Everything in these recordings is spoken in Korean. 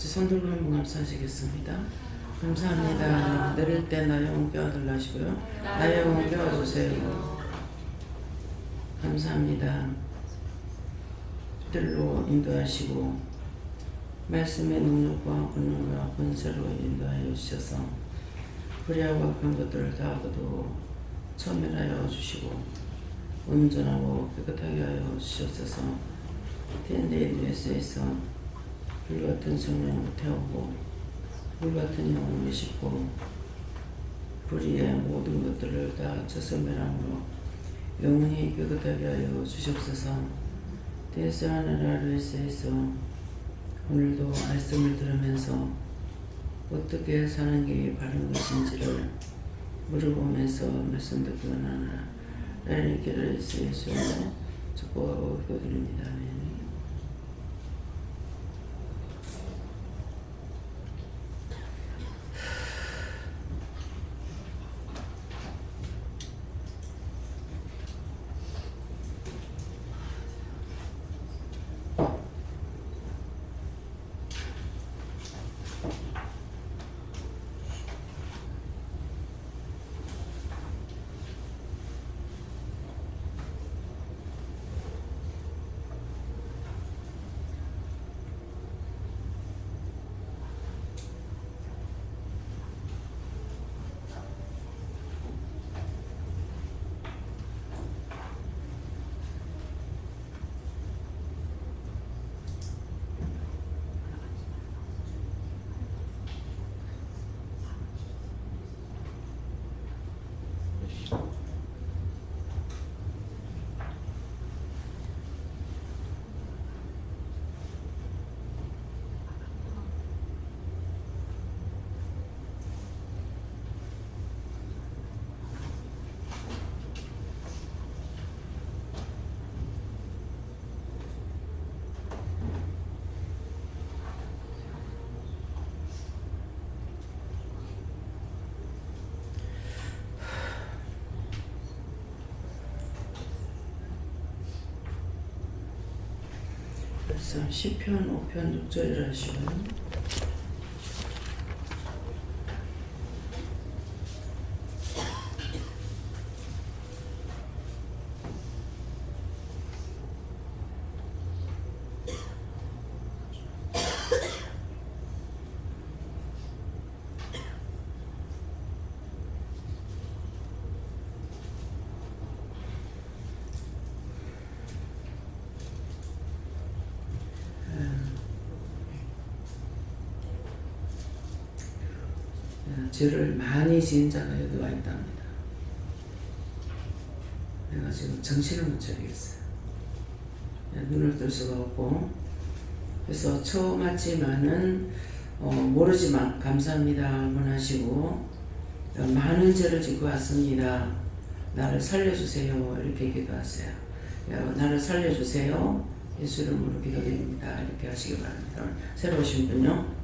같이 손 들고 한번 감사하시겠습니다. 감사합니다. 내릴 때 나의 영혼 껴들라 하시고요. 나의 영혼 껴주세요. 감사합니다. 뜻대로 인도하시고 말씀의 능력과 권능과 권세로 인도하여 주셔서 불의하고 악한 것들을 다 거두어 천멸하여 주시고 온전하고 깨끗하게 하여 주셔서 텐데이드에서 불같은 성령을 태우고 불같은 영혼을 싣고 불의의 모든 것들을 다 저소멸함으로 영원히 깨끗하게 하여 주시옵소서. 대서 하늘 아래에서 오늘도 말씀을 들으면서 어떻게 사는 게 바른 것인지를 물어보면서 말씀 듣기 원하노라. 나의 길을 예수로 축복하고 기도드립니다. 아멘. 그래서 시편 5편 6절이라 하시고요. 죄를 많이 지은 자가 여기 와 있답니다. 내가 지금 정신을 못 차리겠어요. 눈을 뜰 수가 없고, 그래서 처음 왔지만은 모르지만 감사합니다 한번 하시고, 많은 죄를 짓고 왔습니다. 나를 살려주세요. 이렇게 기도하세요. 나를 살려주세요. 예수 이름으로 기도드립니다. 이렇게 하시기 바랍니다. 새로 오신 분요.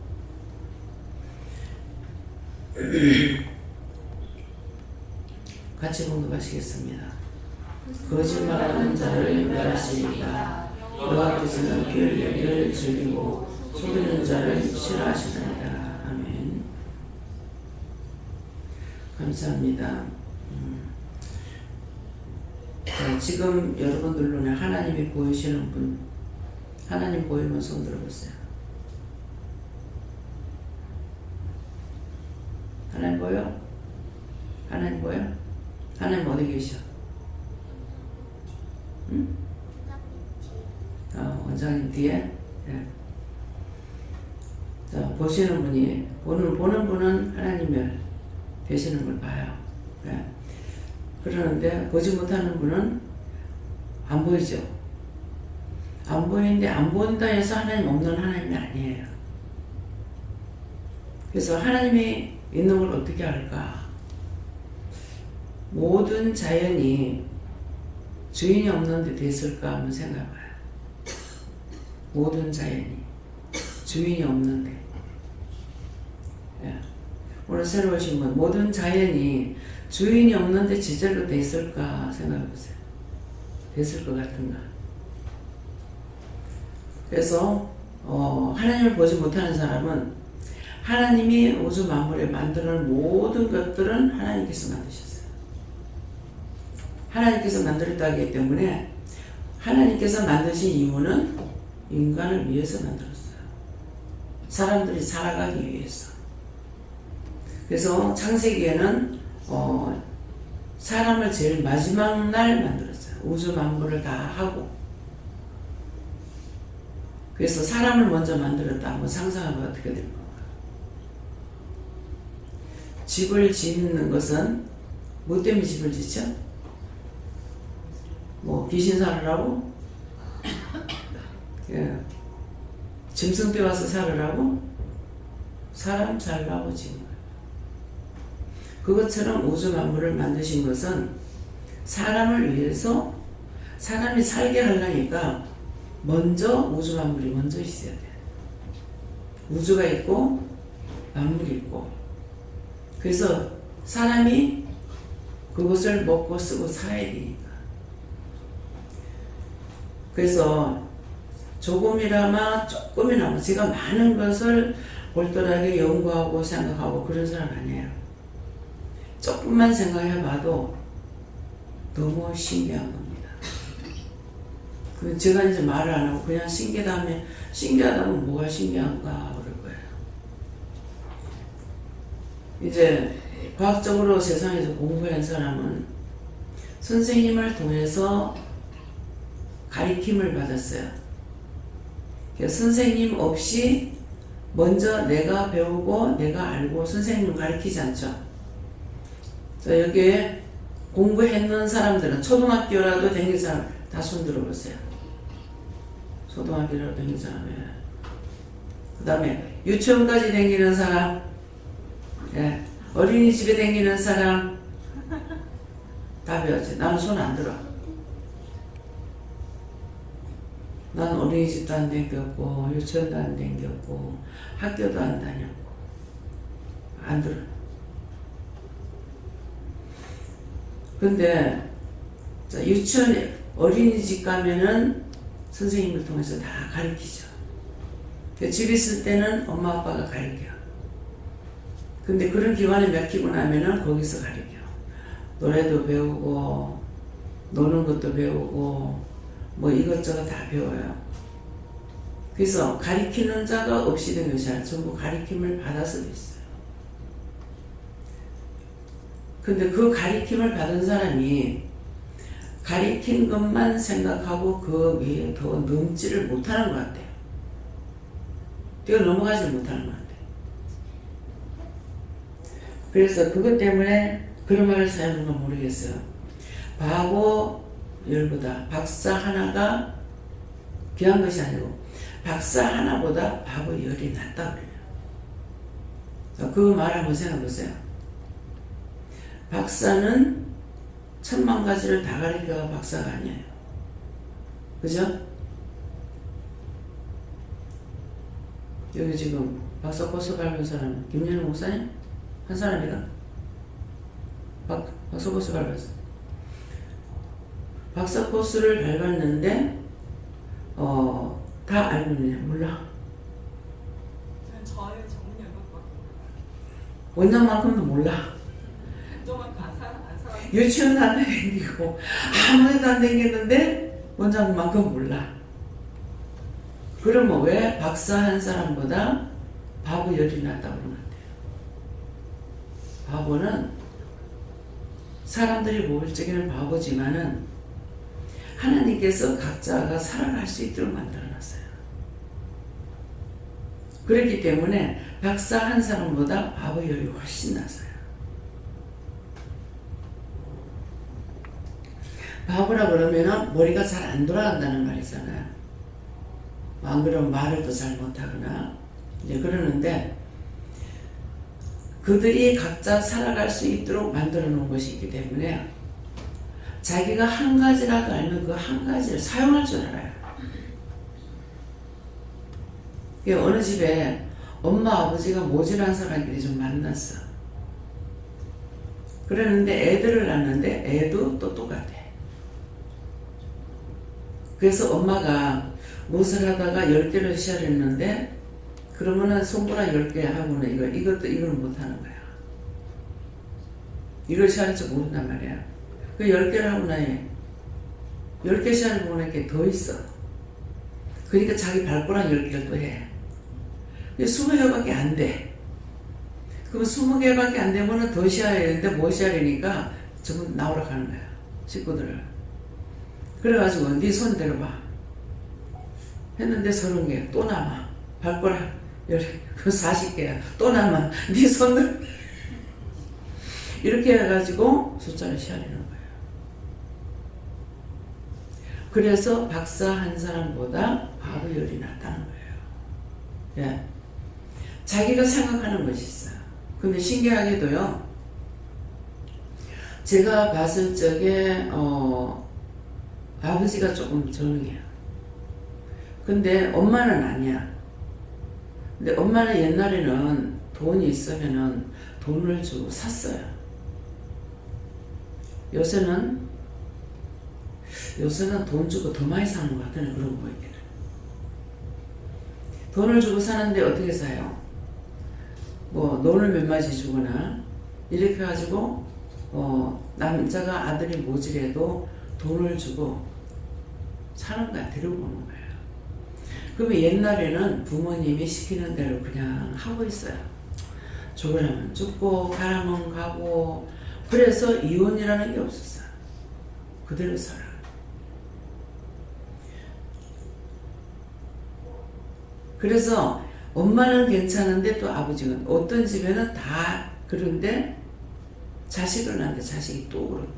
같이 공독하시겠습니다. 거짓말하는 자를 멸하시리이다. 여호와께서는 비열례를 즐기고 속이는 자를 싫어하시나이다. 아멘. 감사합니다. 자, 지금 여러분들 눈에 하나님이 보이시는 분, 하나님 보이면 손 들어보세요. 하나님 보여? 하나님 보여? 하나님 어디 계셔? 응? 원장님 뒤에? 네. 자, 보시는 분이, 보는 분은 하나님을 되시는 걸 봐요. 네. 그러는데, 보지 못하는 분은 안 보이죠? 안 보이는데, 안 보인다 해서 하나님 없는 하나님이 아니에요. 그래서 하나님이 있는 걸 어떻게 알까? 모든 자연이 주인이 없는데 됐을까 한번 생각해봐요. 모든 자연이 주인이 없는데. 오늘 새로 오신 분, 모든 자연이 주인이 없는데 지절로 됐을까 생각해보세요. 됐을 것 같은가? 그래서 하나님을 보지 못하는 사람은 하나님이 우주 만물에 만드는 모든 것들은 하나님께서 만드셨어요. 하나님께서 만들었다기 때문에 하나님께서 만드신 이유는 인간을 위해서 만들었어요. 사람들이 살아가기 위해서. 그래서 창세기에는 사람을 제일 마지막 날 만들었어요. 우주 만물을 다 하고. 그래서 사람을 먼저 만들었다. 한번 상상하면 어떻게 될 건가? 집을 짓는 것은 뭐 때문에 집을 짓죠? 뭐 귀신 살으라고? 예. 짐승 떼와서 살으라고? 사람 살라고 짓는 거예요. 그것처럼 우주 만물을 만드신 것은 사람을 위해서 사람이 살게 하려니까 먼저 우주 만물이 먼저 있어야 돼요. 우주가 있고 만물이 있고. 그래서 사람이 그것을 먹고 쓰고 살아야 되니까. 그래서 조금이나마 제가 많은 것을 골똘하게 연구하고 생각하고 그런 사람 아니에요. 조금만 생각해봐도 너무 신기한 겁니다. 제가 이제 말을 안 하고 그냥 신기하다면 뭐가 신기한가 그럴 거예요. 이제 과학적으로 세상에서 공부한 사람은 선생님을 통해서 가르침을 받았어요. 선생님 없이 먼저 내가 배우고 내가 알고 선생님을 가르치지 않죠. 자, 여기에 공부했는 사람들은 초등학교라도 다닌 사람 다 손 들어보세요. 초등학교라도 다닌 사람이에요. 그 다음에 유치원까지 다니는 사람, 예. 어린이집에 다니는 사람 다 배웠지. 나는 손 안 들어. 난 어린이집도 안 다녔고 유치원도 안 다녔고 학교도 안 다녔고 안 들어. 근데 유치원 어린이집 가면은 선생님을 통해서 다 가르치죠. 집 있을 때는 엄마 아빠가 가르쳐. 근데 그런 기간에 맡기고 나면은 거기서 가르쳐. 노래도 배우고 노는 것도 배우고 뭐 이것저것 다 배워요. 그래서 가르치는 자가 없이 된 것이 아니라 전부 가르침을 받아서 됐어요. 근데 그 가르침을 받은 사람이 가르친 것만 생각하고 그 위에 더 넘지를 못하는 것 같아요. 뛰어넘어가지 못하는 것 같아요. 그래서 그것 때문에 그런 말을 사용하는 건 모르겠어요. 바보 열보다 박사 하나가 귀한 것이 아니고 박사 하나보다 바보 열이 낫다 그래요. 그 말 한번 생각해 보세요. 박사는 10,000가지를 다 가르쳐가 박사가 아니에요. 그죠? 여기 지금 박사 코스 밟은 사람 김연우 목사님? 한 사람이다. 박사 코스 밟았어. 박사 코스를 밟았는데 다 알고 있느냐? 몰라. 저의 전문역밖에 원장만큼도 몰라. 유치원도 안 다니고 아무데도 안 다녔는데 원장만큼 몰라. 그러면 왜 박사 한 사람보다 바보 열이 낫다고 그런 것 같아요. 바보는 사람들이 볼 적에는 바보지만은 하나님께서 각자가 살아갈 수 있도록 만들어놨어요. 그렇기 때문에 박사 한 사람보다 바보 열이 훨씬 나서요. 바보라 그러면 머리가 잘 안 돌아간다는 말이잖아요. 안 그러면 말을 더 잘 못하거나 이제 그러는데 그들이 각자 살아갈 수 있도록 만들어 놓은 것이 있기 때문에 자기가 한 가지라도 알면 그 한 가지를 사용할 줄 알아요. 어느 집에 엄마 아버지가 모질한 사람끼리 좀 만났어. 그러는데 애들을 낳는데 애도 또 똑같아. 그래서 엄마가 무엇을 하다가 10개를 시작했는데 그러면은 손가락 10개 하고는 이걸 못하는 거야. 이걸 시작할 줄 모른단 말이야. 그 10개를 하고 나니 10개 시작을 보는 게 더 있어. 그러니까 자기 발가락 10개를 또 해. 20개밖에 안 돼. 그럼 20개밖에 안 되면은 더 시작해야 되는데 못 시작하니까 전부 나오라 하는 거야. 식구들을. 그래가지고 네 손 들어봐. 했는데 30개 또 남아. 발가락 40개야. 또 남아. 네 손을 이렇게 해가지고 숫자를 시작하는 거예요. 그래서 박사 한 사람보다 바보열이 낫다는 거예요. 예. 자기가 생각하는 것이 있어요. 근데 신기하게도요. 제가 봤을 적에 아버지가 조금 정해요. 근데 엄마는 아니야. 근데 엄마는 옛날에는 돈이 있으면은 돈을 주고 샀어요. 요새는 돈 주고 더 많이 사는 것 같다는 그런 거 보이게. 돈을 주고 사는데 어떻게 사요? 뭐 돈을 몇 마디 주거나 이렇게 가지고 남자가 아들이 모질해도 돈을 주고 사는 거야. 데려오는 거예요. 그러면 옛날에는 부모님이 시키는 대로 그냥 하고 있어요. 죽으라면 죽고 가라면 가고 그래서 이혼이라는 게 없었어요. 그대로 살아. 그래서 엄마는 괜찮은데 또 아버지는 어떤 집에는 다 그런데 자식을 낳는데 자식이 또 그런 거예요.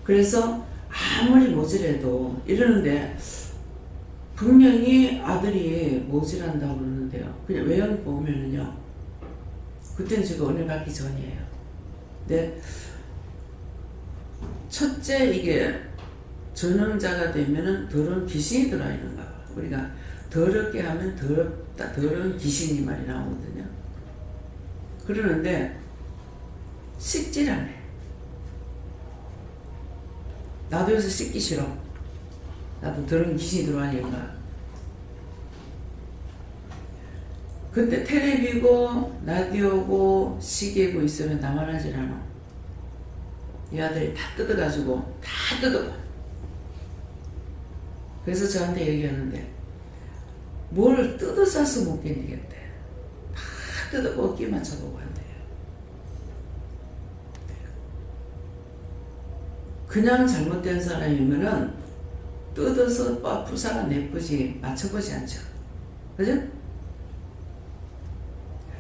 그래서 아무리 모질해도 이러는데 분명히 아들이 모질한다고 그러는데요. 그냥 외형 보면은요. 그때는 제가 은혜 받기 전이에요. 근데 첫째 이게 전형자가 되면은 더러운 귀신이 들어있는가 봐. 우리가 더럽게 하면 더러운 귀신이 말이 나오거든요. 그러는데 씻질 않아. 나도 요새 씻기 싫어. 나도 더러운 귀신이 들어가니까. 근데 텔레비고 라디오고 시계고 있으면 나만 하질 않아. 이 아들이 다 뜯어가지고 다 뜯어봐. 그래서 저한테 얘기하는데 뭘 뜯어싸서 못 견디겠대. 다 뜯어보고 끼 맞춰보고 한대요. 그냥 잘못된 사람이면은 뜯어서 부사가 내쁘지 맞춰보지 않죠. 그죠?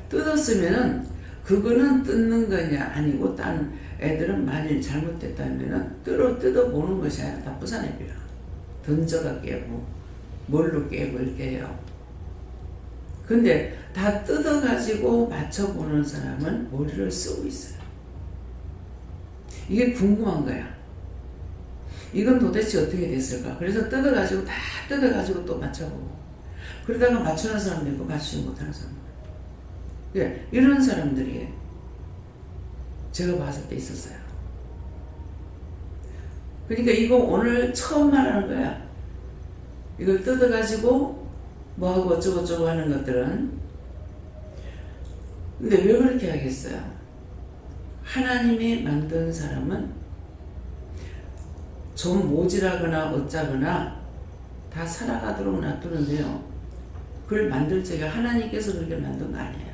뜯었으면은 그거는 뜯는 거냐 아니고 딴 애들은 만일 잘못됐다면은 뜯어보는 것이 아니라 다 부사내버려. 던져가 깨고 뭘로 깨고 이렇게 해요. 근데 다 뜯어가지고 맞춰보는 사람은 머리를 쓰고 있어요. 이게 궁금한 거야. 이건 도대체 어떻게 됐을까? 그래서 뜯어가지고 다 뜯어가지고 또 맞춰보고 그러다가 맞추는 사람도 있고 맞추지 못하는 사람도 있고 예, 이런 사람들이 제가 봤을 때 있었어요. 그러니까 이거 오늘 처음 말하는 거야. 이걸 뜯어가지고 뭐하고 어쩌고저쩌고 하는 것들은. 근데 왜 그렇게 하겠어요? 하나님이 만든 사람은 좀 모질하거나 어쩌거나 다 살아가도록 놔두는데요. 그걸 만들 적에 하나님께서 그렇게 만든 거 아니에요.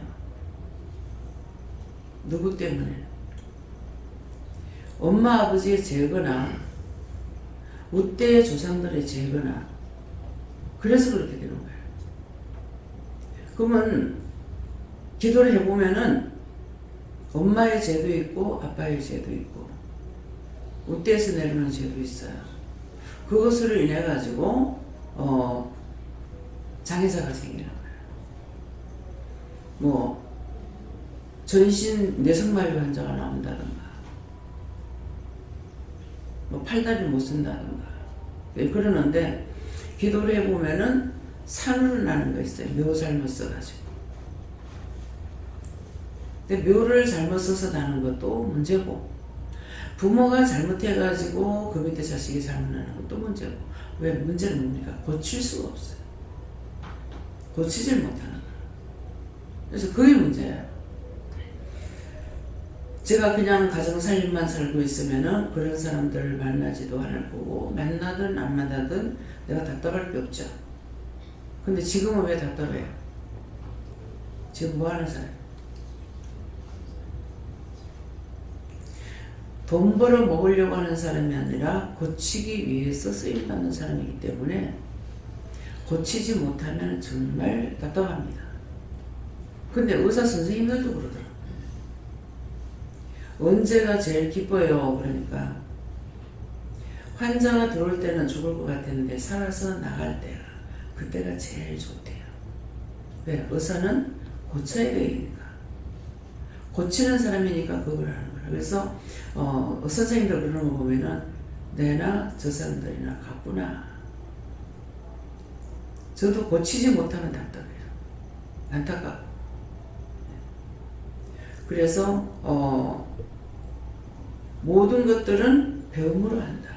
누구 때문에? 엄마 아버지의 죄거나 우때의 조상들의 죄거나 그래서 그렇게 되는 거예요. 그러면 기도를 해보면은 엄마의 죄도 있고 아빠의 죄도 있고 우때에서 내려오는 죄도 있어요. 그것으로 인해 가지고 장애사가 생기는 거예요. 뭐 전신 내성마비 환자가 나온다든가 뭐 팔다리를 못 쓴다든가 그러는데 기도를 해보면은 산으로 나는 거 있어요. 묘 잘못 써가지고. 근데 묘를 잘못 써서 나는 것도 문제고 부모가 잘못해가지고 그 밑에 자식이 잘못하는 것도 문제고. 왜? 문제는 뭡니까? 고칠 수가 없어요. 고치질 못하는 거예요. 그래서 그게 문제예요. 제가 그냥 가정살림만 살고 있으면은 그런 사람들을 만나지도 않을 거고, 만나든 안 만나든 내가 답답할 게 없죠. 근데 지금은 왜 답답해요? 지금 뭐 하는 사람? 돈 벌어 먹으려고 하는 사람이 아니라 고치기 위해서 쓰임받는 사람이기 때문에 고치지 못하면 정말 답답합니다. 근데 의사 선생님들도 그러더라고요. 언제가 제일 기뻐요? 그러니까 환자가 들어올 때는 죽을 것 같았는데 살아서 나갈 때가, 그때가 제일 좋대요. 왜? 의사는 고쳐야 되니까. 고치는 사람이니까 그걸 하는 거예요. 그래서 선생님들 그런 거 보면은 내나 저 사람들이나 같구나. 저도 고치지 못하면 답답해요. 안타깝고. 그래서 모든 것들은 배움으로 한다.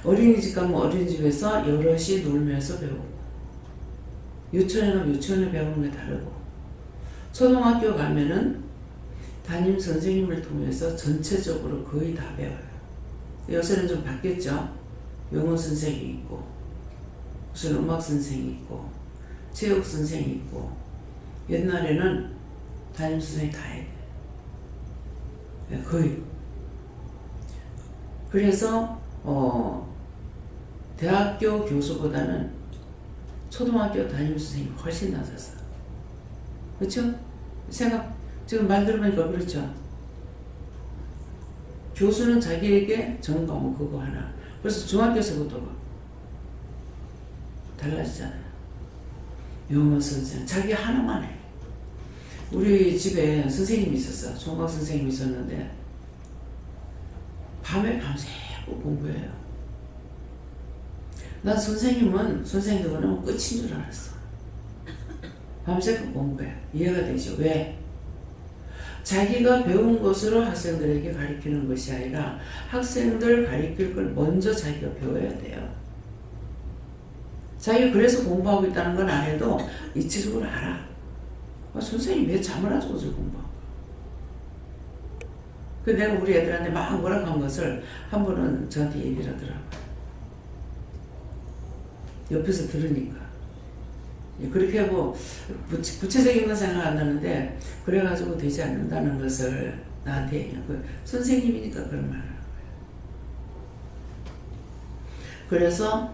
어린이집 가면 어린이집에서 여럿이 놀면서 배우고, 유치원에 가면 유치원에 배우는 게 다르고, 초등학교 가면은 담임 선생님을 통해서 전체적으로 거의 다 배워요. 요새는 좀 바뀌었죠. 영어 선생이 있고, 무슨 음악 선생이 있고, 체육 선생이 있고. 옛날에는 담임 선생이 다 해야 돼요. 거의. 그래서 대학교 교수보다는 초등학교 담임 선생님이 훨씬 낮았어. 그렇죠? 지금 말 들어보니까 그렇죠. 교수는 자기에게 전공 과목 그거 하나. 그래서 중학교에서부터 달라지잖아요. 영어 선생 자기 하나만 해. 우리 집에 선생님이 있었어. 총각 선생님이 있었는데 밤에 밤새고 공부해요. 난 선생님들은 끝인 줄 알았어. 밤새고 공부해. 이해가 되죠? 왜? 자기가 배운 것으로 학생들에게 가르치는 것이 아니라 학생들 가르칠 걸 먼저 자기가 배워야 돼요. 자기가 그래서 공부하고 있다는 건 안 해도 이치적으로 알아. 선생님이 왜 잠을 안 자고 공부하고. 그 내가 우리 애들한테 막 뭐라고 한 것을 한 번은 저한테 얘기를 하더라고요. 옆에서 들으니까. 그렇게 하고 구체적인 건 생각 안 나는데 그래가지고 되지 않는다는 것을 나한테 얘기하고, 선생님이니까 그런 말을 하는 거예요. 그래서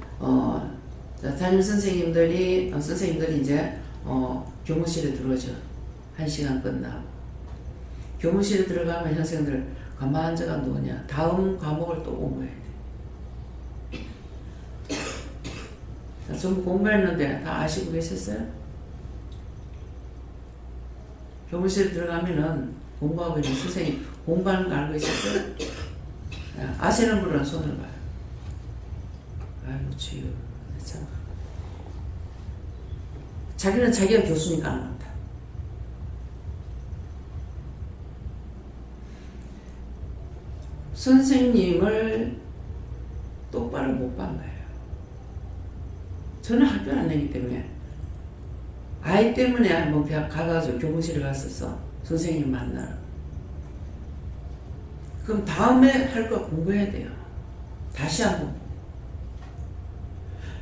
담임 선생님들이 이제 교무실에 들어오죠. 1시간 끝나고. 교무실에 들어가면 학생들 가만 앉아가 노냐. 다음 과목을 또 공부해야 돼. 전부 공부했는데 다 아시고 계셨어요? 교무실에 들어가면은 공부하고 있는 선생님 공부하는 거 알고 있었어요? 아시는 분은 손을 봐요. 아이고 주여, 참. 자기는 자기가 교수니까 안 한다. 선생님을 똑바로 못 본 거예요. 저는 학교 안 다니기 때문에 아이 때문에 한번 가가지고 교무실에 갔었어. 선생님 만나러. 그럼 다음에 할 거 공부해야 돼요. 다시 한번.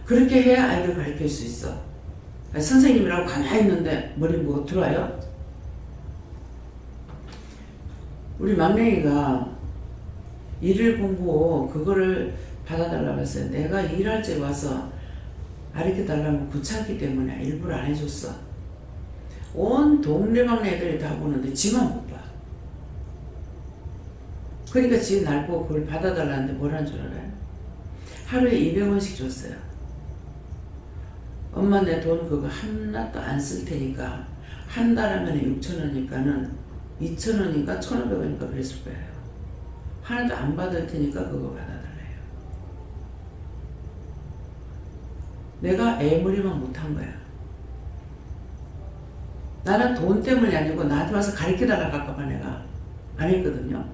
그렇게 해야 아이를 가르칠 수 있어. 아니, 선생님이라고 가만히 있는데 머리 뭐가 들어와요? 우리 막내이가 일일 공부 그거를 받아달라고 했어요. 내가 일할 때 와서 가르쳐달라면 귀찮기 때문에 일부러 안 해줬어. 온 동네방 애들이 다 보는데 지만 못 봐. 그러니까 지 날 보고 그걸 받아달라는데 뭐라는 줄 알아요? 하루에 200원씩 줬어요. 엄마 내 돈 그거 하나도 안 쓸 테니까 한 달 하면 6,000원이니까는 2,000원인가 1,500원인가 그랬을 거예요. 하나도 안 받을 테니까 그거 받아달래요. 내가 애무리만 못한 거야. 나는 돈 때문이 아니고 나한테 와서 가르쳐달라고 할까봐 내가 안 했거든요.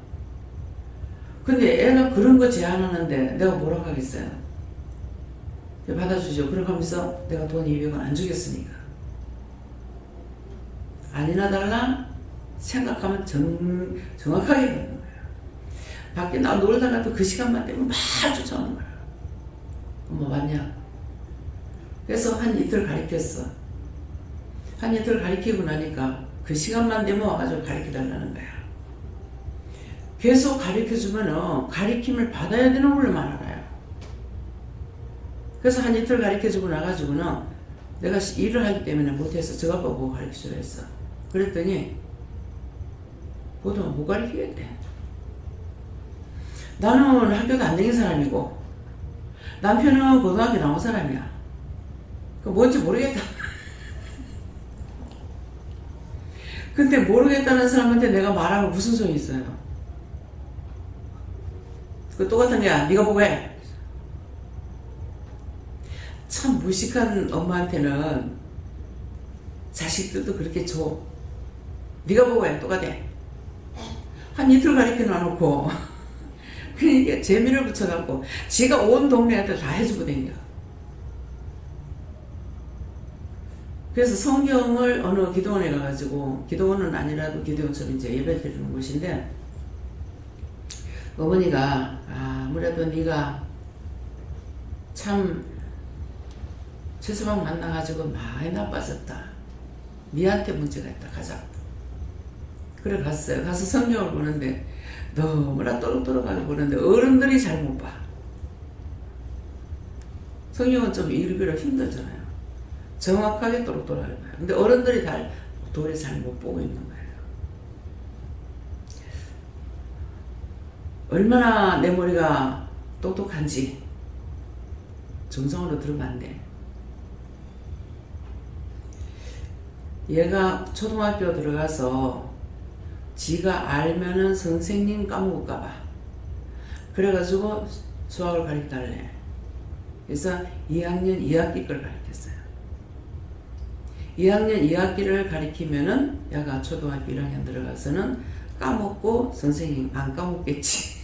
근데 애가 그런 거 제안하는데 내가 뭐라고 하겠어요? 받아주죠. 그러고 하면서 내가 돈 200원 안 주겠으니까. 아니나 달라 생각하면 정확하게 되는 거예요. 밖에 나 놀다가 또 그 시간만 되면 막 쫓아오는 거예요. 뭐 맞냐? 그래서 한 이틀 가르쳤어. 한 이틀 가르치고 나니까 그 시간만 되면 와가지고 가르쳐달라는 거야. 계속 가르쳐주면은 가르침을 받아야 되는 걸로만 알아요. 그래서 한 이틀 가르쳐주고 나가지고는 내가 일을 하기 때문에 못해서 저가 보고 가르쳐주라 했어. 그랬더니 보통 못 가르치겠대. 나는 학교도 안 다닌 사람이고 남편은 고등학교 나온 사람이야. 그 뭔지 모르겠다. 근데 모르겠다는 사람한테 내가 말하면 무슨 소용이 있어요? 그 똑같은 게야. 네가 보고 해. 참 무식한 엄마한테는 자식들도 그렇게 줘. 네가 보고 해. 똑같아. 한 이틀 가르쳐 놔놓고 그러니까 재미를 붙여갖고 지가 온 동네 애들 다 해주고 댕겨. 그래서 성경을 어느 기도원에 가가지고, 기도원은 아니라도 기도원처럼 이제 예배 드리는 곳인데, 어머니가 아무래도 네가 참 최서방 만나가지고 많이 나빠졌다. 니한테 문제가 있다. 가자. 그래 갔어요. 가서 성경을 보는데 너무나 또록또록하게 보는데 어른들이 잘 못 봐. 성경은 좀 읽기가 힘들잖아요. 정확하게 또록또록하게 봐요. 근데 어른들이 도리 잘 못 보고 있는 거예요. 얼마나 내 머리가 똑똑한지 정성으로 들으면 안 돼. 얘가 초등학교 들어가서 지가 알면은 선생님 까먹을까봐 그래가지고 수학을 가르쳐달래. 그래서 2학년 2학기 걸 가르쳤어요. 2학년 2학기를 가르치면은 얘가 초등학교 1학년 들어가서는 까먹고 선생님 안 까먹겠지.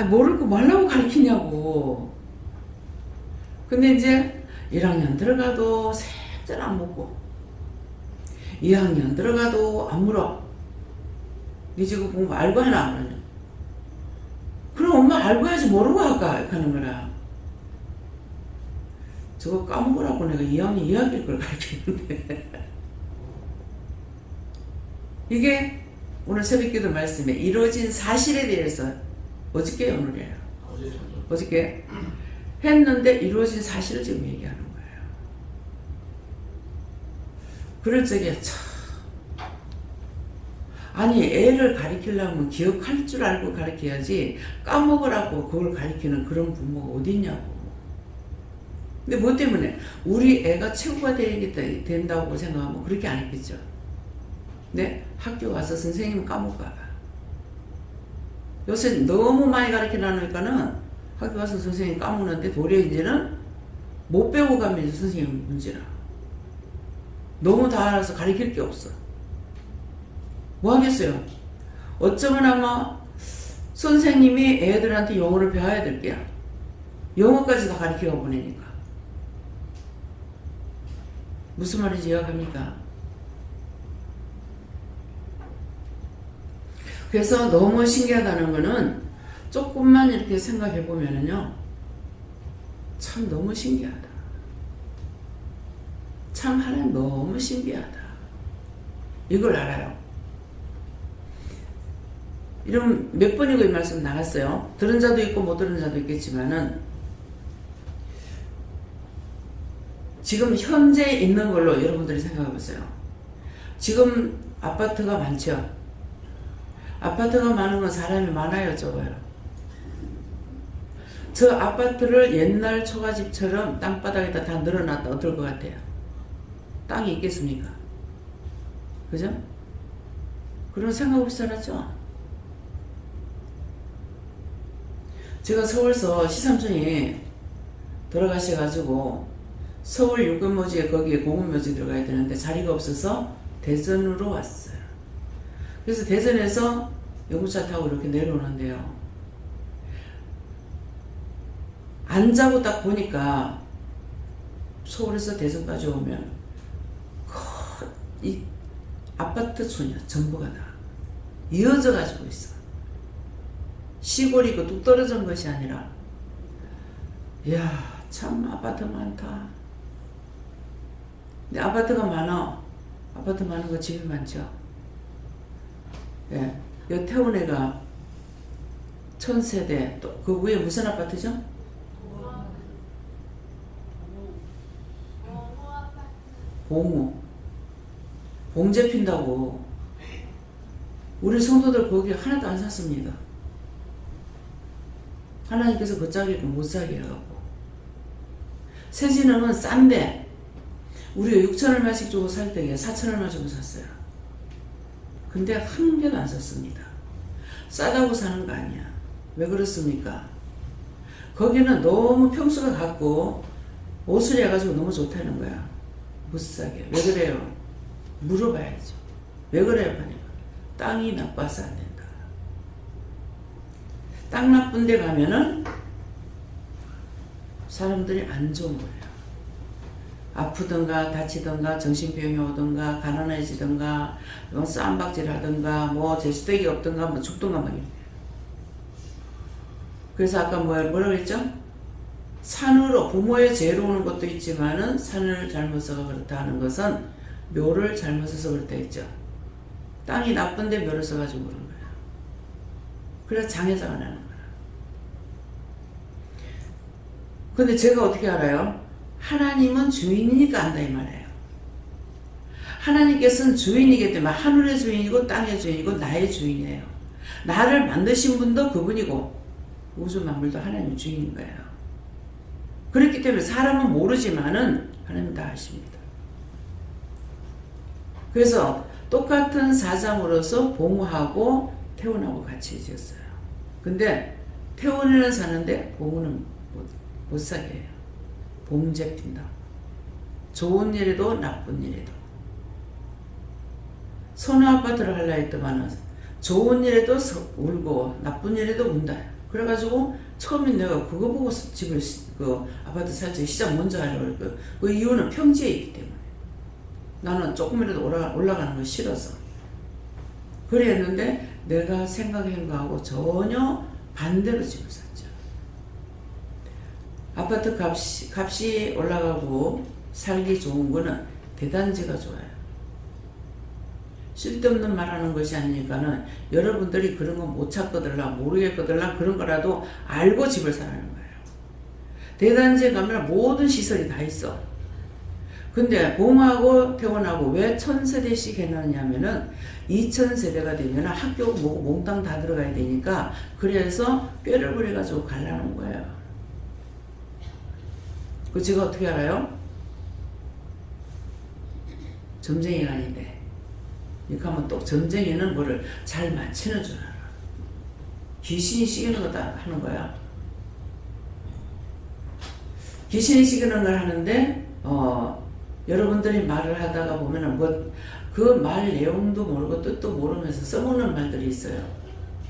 모르고 말라고 가르치냐고. 근데 이제 1학년 들어가도 셋째는 안 묻고 2학년 들어가도 안 물어. 니 지금 공부 알고 하나 안 하냐? 그럼 엄마 알고 해야지 모르고 할까? 이렇게 하는 거라. 저거 까먹으라고 내가 2학년 2학기 걸 가르쳤는데 이게 오늘 새벽기도 말씀에 이루어진 사실에 대해서 어저께 오늘이에요. 어저께 했는데 이루어진 사실을 지금 얘기하는 거예요. 그럴 적에 참 아니 애를 가르치려면 기억할 줄 알고 가르쳐야지 까먹으라고 그걸 가르치는 그런 부모가 어디 있냐고. 근데 뭐 때문에 우리 애가 최고가 된다고 생각하면 그렇게 안 했겠죠. 근데 학교 가서 선생님 까먹을까 봐. 요새 너무 많이 가르쳐 놔놓으니까는 학교 가서 선생님 까먹는데 도리어 이제는 못 배우고 가면 선생님 문제라. 너무 다 알아서 가르칠 게 없어. 뭐 하겠어요? 어쩌면 아마 선생님이 애들한테 영어를 배워야 될 게야. 영어까지 다 가르쳐 보내니까. 무슨 말인지 이해갑니까? 그래서 너무 신기하다는 거는 조금만 이렇게 생각해 보면은요, 참 너무 신기하다. 참 하나님 너무 신기하다. 이걸 알아요. 이런 몇 번이고 이 말씀 나갔어요. 들은 자도 있고 못 들은 자도 있겠지만은 지금 현재 있는 걸로 여러분들이 생각해 보세요. 지금 아파트가 많죠. 아파트가 많은 건 사람이 많아요, 적어요. 저 아파트를 옛날 초가집처럼 땅바닥에다 다 늘어놨다 어떨 것 같아요? 땅이 있겠습니까? 그죠? 그런 생각 없이 살았죠? 제가 서울서 시삼촌이 돌아가셔가지고 서울 육군묘지에 거기에 공군묘지 들어가야 되는데 자리가 없어서 대전으로 왔어요. 그래서 대전에서 연구차 타고 이렇게 내려오는데요. 안 자고 딱 보니까 서울에서 대전까지 오면 이 아파트 촌이야. 전부가 다 이어져 가지고 있어. 시골이고 뚝 떨어진 것이 아니라, 이야 참 아파트 많다. 근데 아파트가 많아. 아파트 많은 거 집이 많죠. 예, 여태원에가 1000세대, 또 그 위에 무슨 아파트죠? 봉우. 봉제 핀다고. 우리 성도들 거기 하나도 안 샀습니다. 하나님께서 그 자리를 못 사게 해갖고. 새진흥은 싼데, 우리가 6,000얼마씩 주고 살 때에 4,000얼마 주고 샀어요. 근데 한 개도 안 샀습니다. 싸다고 사는 거 아니야. 왜 그렇습니까? 거기는 너무 평수가 같고 오수리 해가지고 너무 좋다는 거야. 못 사게. 왜 그래요? 물어봐야죠. 왜 그래요? 하니까 땅이 나빠서 안 된다. 땅 나쁜 데 가면은 사람들이 안 좋은 거예요. 아프든가 다치든가 정신병이 오든가 가난해지든가 쌈박질 하든가 뭐 제수댁이 없든가 뭐 죽든가 막 이래요. 그래서 아까 뭐라 그랬죠? 산으로 부모의 죄로 오는 것도 있지만은 산을 잘못 써서 그렇다 하는 것은 묘를 잘못 써서 그렇다 했죠. 땅이 나쁜데 묘를 써가지고 그런 거예요. 그래서 장애자가 나는 거예요. 근데 제가 어떻게 알아요? 하나님은 주인이니까 안다 이 말이에요. 하나님께서는 주인이기 때문에 하늘의 주인이고 땅의 주인이고 나의 주인이에요. 나를 만드신 분도 그분이고 우주 만물도 하나님의 주인인 거예요. 그렇기 때문에 사람은 모르지만은 하나님은 다 아십니다. 그래서 똑같은 사장으로서 봉우하고 태원하고 같이 지었어요. 근데 태원에는 사는데 봉우는 못 사게 해요. 봉제 핀다. 좋은 일에도 나쁜 일에도. 선우 아파트를 하려 했더만은 좋은 일에도 울고 나쁜 일에도 운다. 그래가지고 처음에 내가 그거 보고 집을 그 아파트 살지 시작 먼저 하려고 했고, 그 이유는 평지에 있기 때문에. 나는 조금이라도 올라가는 거 싫어서. 그래 했는데 내가 생각한 거하고 전혀 반대로 집을 샀죠. 아파트 값이 올라가고 살기 좋은 거는 대단지가 좋아요. 쓸데없는 말하는 것이 아니니까는 여러분들이 그런 거 못 찾거들라 모르겠거들라 그런 거라도 알고 집을 사라는 거예요. 대단지에 가면 모든 시설이 다 있어. 근데 봉하고 태원하고 왜 1000세대씩 해놨냐면은 2000세대가 되면 학교 뭐 몽땅 다 들어가야 되니까 그래서 뼈를 부려가지고 갈라놓은 거예요. 그 제가 어떻게 알아요? 점쟁이가 아닌데. 이렇게 하면 또 점쟁이는 뭐를 잘 맞추는 줄 알아. 귀신이 시키는 거다 하는 거야. 귀신이 시키는 걸 하는데 여러분들이 말을 하다가 보면은 뭐 그 말 내용도 모르고 뜻도 모르면서 써먹는 말들이 있어요.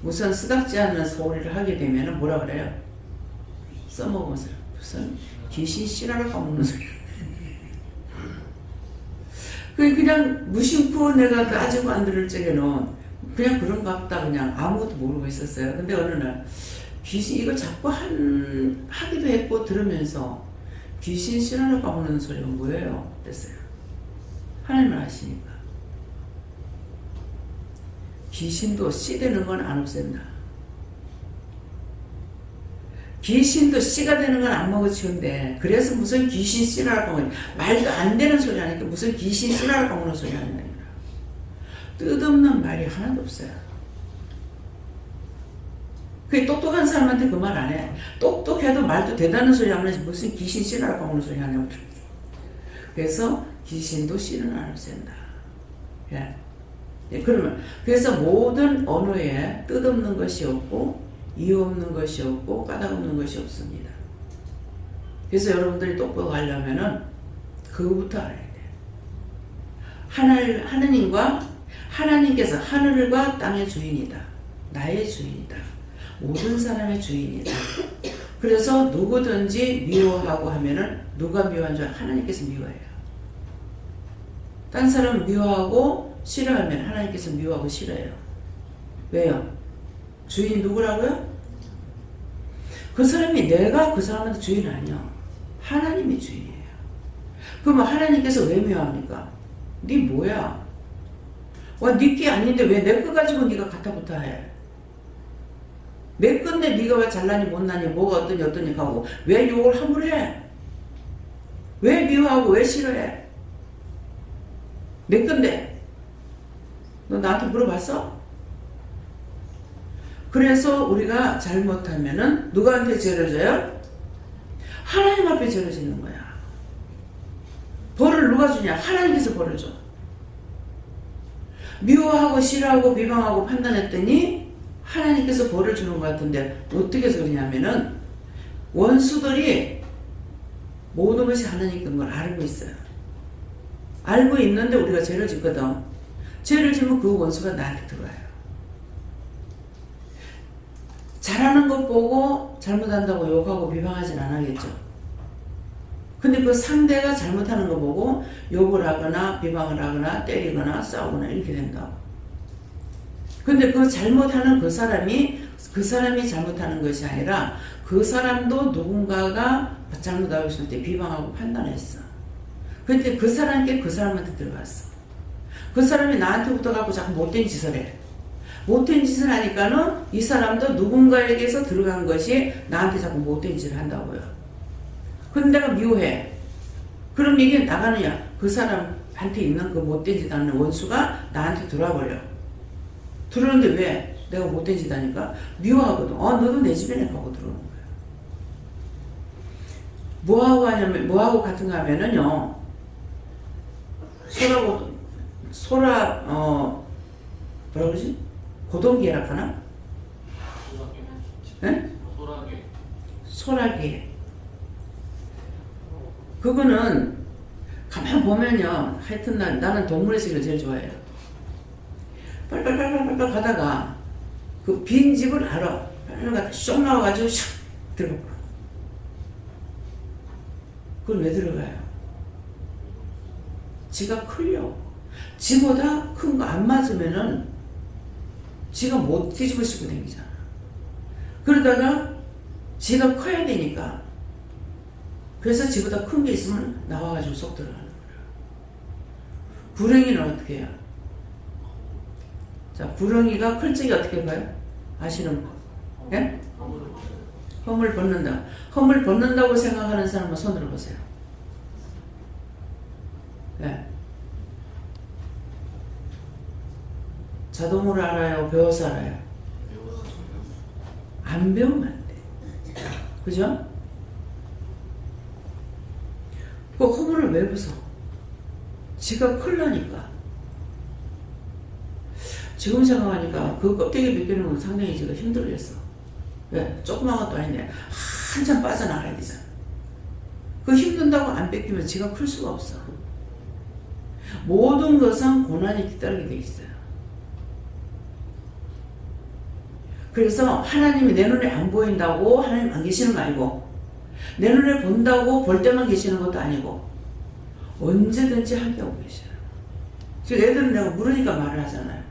우선 쓰닥지 않는 소리를 하게 되면은 뭐라 그래요? 써먹으면서 무슨 귀신 씨라고 까먹는 소리. 그냥 무심코 내가 따지고 안 들을 적에는 그냥 그런 것 같다 그냥 아무것도 모르고 있었어요. 근데 어느 날 귀신 이걸 자꾸 하기도 했고 들으면서 귀신 씨라고 까먹는 소리가 뭐예요? 그랬어요. 하나님을 아시니까. 귀신도 씨 되는 건 안 없앤다. 귀신도 씨가 되는 건 안 먹어치운데 그래서 무슨 귀신 씨라고 하면 말도 안 되는 소리 하니까 무슨 귀신 씨라고 하는 소리 하는 거야. 뜻없는 말이 하나도 없어요. 그 똑똑한 사람한테 그 말 안 해. 똑똑해도 말도 대단한 소리 하면 무슨 귀신 씨라고 하는 소리 하냐고. 그래서 귀신도 씨는 안 없앤다. 예. 예, 그러면 그래서 모든 언어에 뜻없는 것이 없고 이유 없는 것이 없고 까닭 없는 것이 없습니다. 그래서 여러분들이 똑바로 가려면은 그거부터 알아야 돼요. 하나님께서 하늘과 땅의 주인이다. 나의 주인이다. 모든 사람의 주인이다. 그래서 누구든지 미워하고 하면은 누가 미워한 줄 하나님께서 미워해요. 딴 사람 미워하고 싫어하면 하나님께서 미워하고 싫어해요. 왜요? 주인이 누구라고요? 그 사람이 내가 그 사람한테 주인 아니야. 하나님이 주인이에요. 그러면 하나님께서 왜 미워합니까? 네 뭐야? 네 게 아닌데 왜 내 거 가지고 네가 가타부타 해? 내 건데 네가 왜 잘나니 못나니 뭐가 어떠니 하고 왜 욕을 함부로 해? 왜 미워하고 왜 싫어해? 내 건데 너 나한테 물어봤어? 그래서 우리가 잘못하면은 누구한테 죄를 져요? 하나님 앞에 죄를 짓는 거야. 벌을 누가 주냐? 하나님께서 벌을 줘. 미워하고 싫어하고 비방하고 판단했더니 하나님께서 벌을 주는 것 같은데 어떻게 해서 그러냐면은 원수들이 모든 것이 하나님 건 걸 알고 있어요. 알고 있는데 우리가 죄를 짓거든. 죄를 지면 그 원수가 나한테 들어와요. 잘하는 것 보고 잘못한다고 욕하고 비방하진 않겠죠. 근데 그 상대가 잘못하는 거 보고 욕을 하거나 비방을 하거나 때리거나 싸우거나 이렇게 된다고. 근데 그 잘못하는 그 사람이 잘못하는 것이 아니라 그 사람도 누군가가 잘못하고 있을 때 비방하고 판단했어. 근데 그 사람께 그 사람한테 들어갔어. 그 사람이 나한테 붙어갖고 자꾸 못된 짓을 해. 못된 짓을 하니까는 이 사람도 누군가에게서 들어간 것이 나한테 자꾸 못된 짓을 한다고요. 근데 내가 미워해. 그럼 이게 나가느냐? 그 사람한테 있는 그 못된 짓 하는 원수가 나한테 들어와 버려. 들어오는데 왜? 내가 못된 짓 하니까 미워하거든. 너도 내 집에 내 하고 들어오는 거야. 뭐하고 하냐면, 뭐하고 같은가 하면은요, 뭐라 그러지? 고동계라 하나? 네? 소라게. 그거는 가만 보면요, 하여튼 나는 동물의 세계를 제일 좋아해요. 빨빨빨빨빨 가다가 그 빈 집을 알아. 빨빨 쏙 나와가지고 샥 들어가. 그건 왜 들어가요? 지가 크려고. 지보다 큰 거 안 맞으면은 지가 못 뒤집어 씌고 다니잖아. 그러다가 지가 커야 되니까. 그래서 지보다 큰 게 있으면 나와가지고 쏙 들어가는 거야. 구렁이는 어떻게 해요? 자, 구렁이가 클 적이 어떻게 봐요? 아시는 분? 예? 허물 벗는다. 허물 벗는다고 생각하는 사람은 손으로 보세요. 예. 자동으로 알아요? 배워서 알아요? 안 배우면 안 돼. 그죠? 그 허물을 왜 벗어? 지가 클라니까. 지금 생각하니까 그 껍데기 벗기는 건 상당히 지가 힘들겠어. 왜? 조그만 것도 아닌데 한참 빠져나가야 되잖아. 그 힘든다고 안 뺏기면 지가 클 수가 없어. 모든 것은 고난이 뒤따르게 돼 있어요. 그래서 하나님이 내 눈에 안 보인다고 하나님 안 계시는 거 아니고, 내 눈에 본다고 볼 때만 계시는 것도 아니고, 언제든지 함께하고 계셔요. 지금 애들은 내가 물으니까 말을 하잖아요.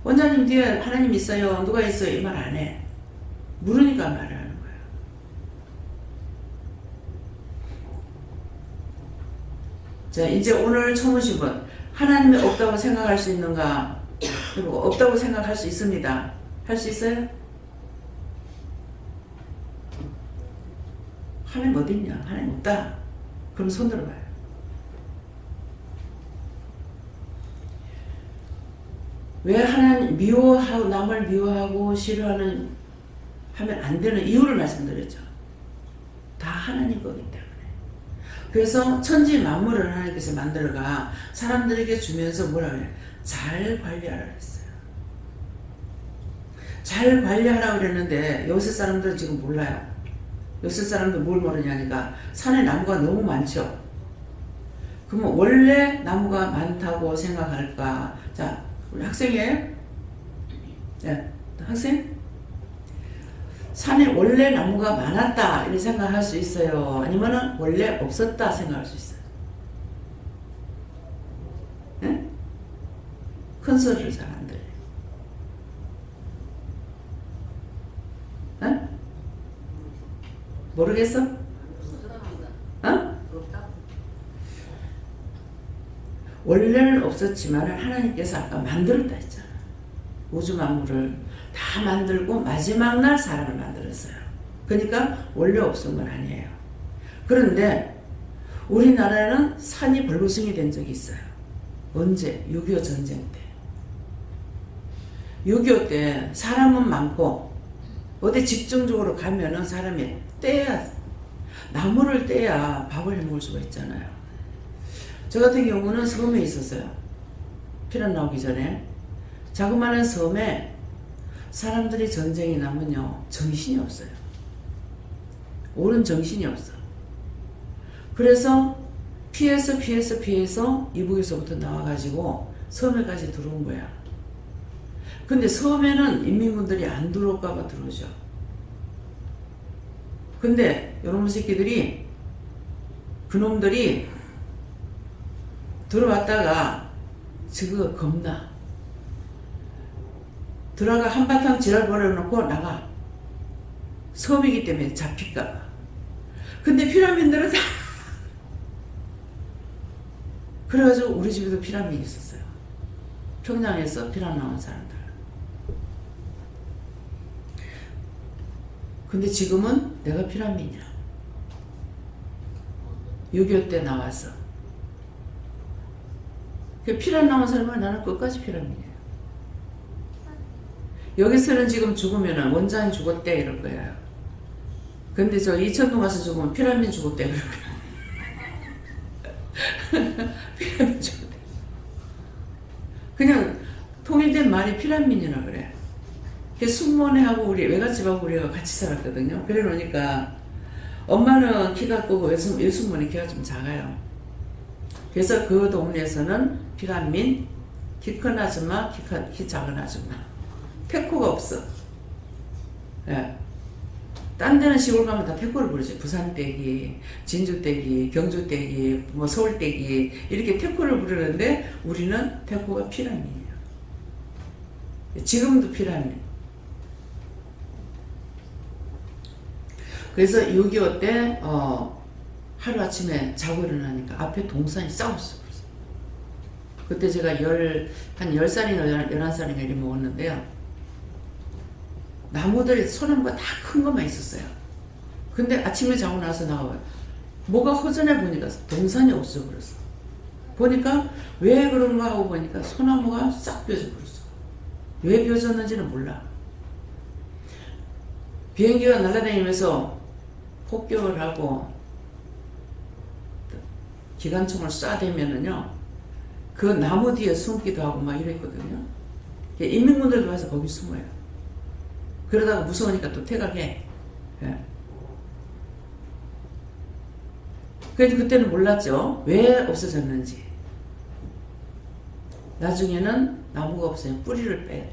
원장님 뒤에 하나님 있어요? 누가 있어요? 이 말 안 해. 물으니까 말을 하는 거예요. 자, 이제 오늘 처음 오신 분, 하나님이 없다고 생각할 수 있는가? 그리고 없다고 생각할 수 있습니다. 할 수 있어요? 하나님 어디 있냐? 하나님 없다. 그럼 손 들어봐요. 왜 하나님 미워하고 남을 미워하고 싫어하는 하면 안 되는 이유를 말씀드렸죠. 다 하나님 거기 때문에. 그래서 천지 만물을 하나님께서 만들어가 사람들에게 주면서 뭐라 그래? 잘 관리하라 그랬어요. 잘 관리하라고 그랬는데 요새 사람들은 지금 몰라요. 요새 사람들 뭘 모르냐니까 산에 나무가 너무 많죠. 그러면 원래 나무가 많다고 생각할까? 자, 우리 학생이에요? 네, 학생? 산에 원래 나무가 많았다 이렇게 생각할 수 있어요. 아니면 원래 없었다 생각할 수 있어요. 네? 큰 소리를 잘 안 들려요. 네? 모르겠어? 어? 원래는 없었지만 하나님께서 아까 만들었다 했잖아. 우주 만물을 다 만들고 마지막 날 사람을 만들었어요. 그러니까 원래 없은 건 아니에요. 그런데 우리나라는 산이 벌거숭이 된 적이 있어요. 언제? 6.25 전쟁 때. 6.25 때 사람은 많고 어디 집중적으로 가면은 사람이 떼야, 나무를 떼야 밥을 해 먹을 수가 있잖아요. 저 같은 경우는 섬에 있었어요. 피난 나오기 전에. 자그마한 섬에 사람들이 전쟁이 나면요 정신이 없어요. 옳은 정신이 없어. 그래서 피해서 이북에서부터 나와가지고 섬에까지 들어온 거야. 근데 섬에는 인민군들이 안 들어올까봐 들어오죠. 근데 요런 새끼들이, 그놈들이 들어왔다가 지금 겁나. 들어가 한바탕 지랄 벌여놓고 나가. 섬이기 때문에 잡힐까봐. 근데 피라민들은 다 그래가지고 우리 집에도 피라민이 있었어요. 평양에서 피난 나온 사람들. 근데 지금은 내가 피라민이야. 6.25 때 나와서. 피란 나온 사람은 나는 끝까지 피라민이에요. 여기서는 지금 죽으면 원장이 죽었대 이럴 거야. 근데 저 이천동 가서 죽으면 피라민 죽었대 이럴 거야. 피라민 죽었대. 그냥 통일된 말이 피라민이라 그래. 숙모네하고 우리 외갓집하고 우리가 같이 살았거든요. 그래 놓으니까 엄마는 키가 크고 외숙모는 키가 좀 작아요. 그래서 그 동네에서는 피라민, 키 큰 아줌마, 키 작은 아줌마. 태코가 없어. 예. 딴 데는 시골 가면 다 태코를 부르지. 부산 떼기, 진주 떼기, 경주 떼기, 뭐 서울 떼기 이렇게 태코를 부르는데 우리는 태코가 피라민이에요. 지금도 피라민. 그래서 6.25 때 하루아침에 자고 일어나니까 앞에 동산이 싸웠어. 그때 제가 한 10살인가 11살인가 이렇게 먹었는데요. 나무들이 소나무가 다 큰 것만 있었어요. 근데 아침에 자고 나서 나와요. 뭐가 허전해 보니까 동산이 없어 버렸어. 보니까 왜 그런가 하고 보니까 소나무가 싹 벼져 버렸어. 왜 벼졌는지는 몰라. 비행기가 날아다니면서 폭격을 하고 기관총을 쏴대면은요 그 나무 뒤에 숨기도 하고 막 이랬거든요. 인민군들도 와서 거기 숨어요. 그러다가 무서우니까 또 퇴각해. 예. 그래서 그때는 몰랐죠. 왜 없어졌는지. 나중에는 나무가 없으면 뿌리를 빼.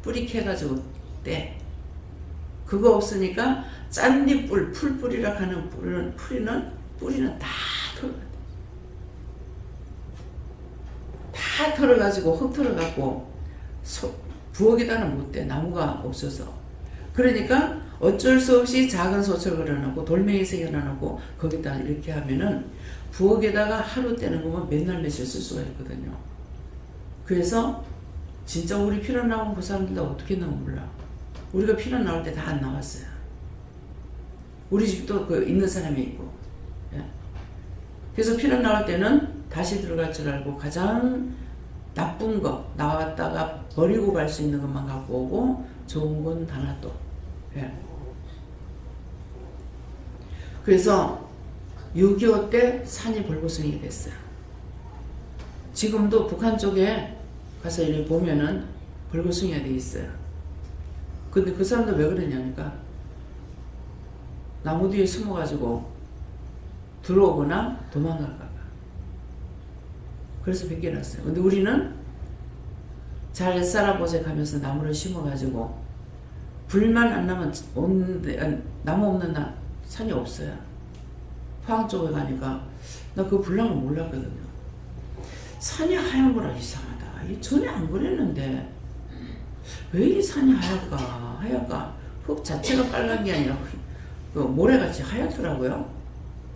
뿌리 캐가지고 떼. 그거 없으니까 짠잎불, 풀뿌리라 하는 뿌리는 다 털어가요. 다 털어가지고 흙 털어갖고 부엌에다는 못 대. 나무가 없어서. 그러니까 어쩔 수 없이 작은 소철 걸어놓고 돌멩이 새겨놔놓고 거기다 이렇게 하면은 부엌에다가 하루 떼는 거면 맨날 며칠 쓸 수가 있거든요. 그래서 진짜 우리 피난 나온 그 사람들도 어떻게 했나 몰라. 우리가 피난 나올 때 다 안 나왔어요. 우리 집도 그 있는 사람이 있고. 예. 그래서 피난 나올 때는 다시 들어갈 줄 알고 가장 나쁜 거 나왔다가 버리고 갈 수 있는 것만 갖고 오고 좋은 건 다 놔둬. 예. 그래서 6.25 때 산이 벌거숭이 됐어요. 지금도 북한 쪽에 가서 이렇게 보면은 벌거숭이가 돼 있어요. 근데 그 사람들 왜 그러냐니까 나무 뒤에 숨어가지고 들어오거나 도망갈까봐. 그래서 뺏겨놨어요. 근데 우리는 잘 살아보자 하면서 나무를 심어가지고 불만 안 나면 나무 없는 산이 없어요. 포항 쪽에 가니까 나 그 불나무 몰랐거든요. 산이 하얀 거라 이상하다. 이 전에 안 그랬는데 왜 이 산이 하얗까? 흙 자체가 빨간 게 아니라 그 모래같이 하얗더라고요.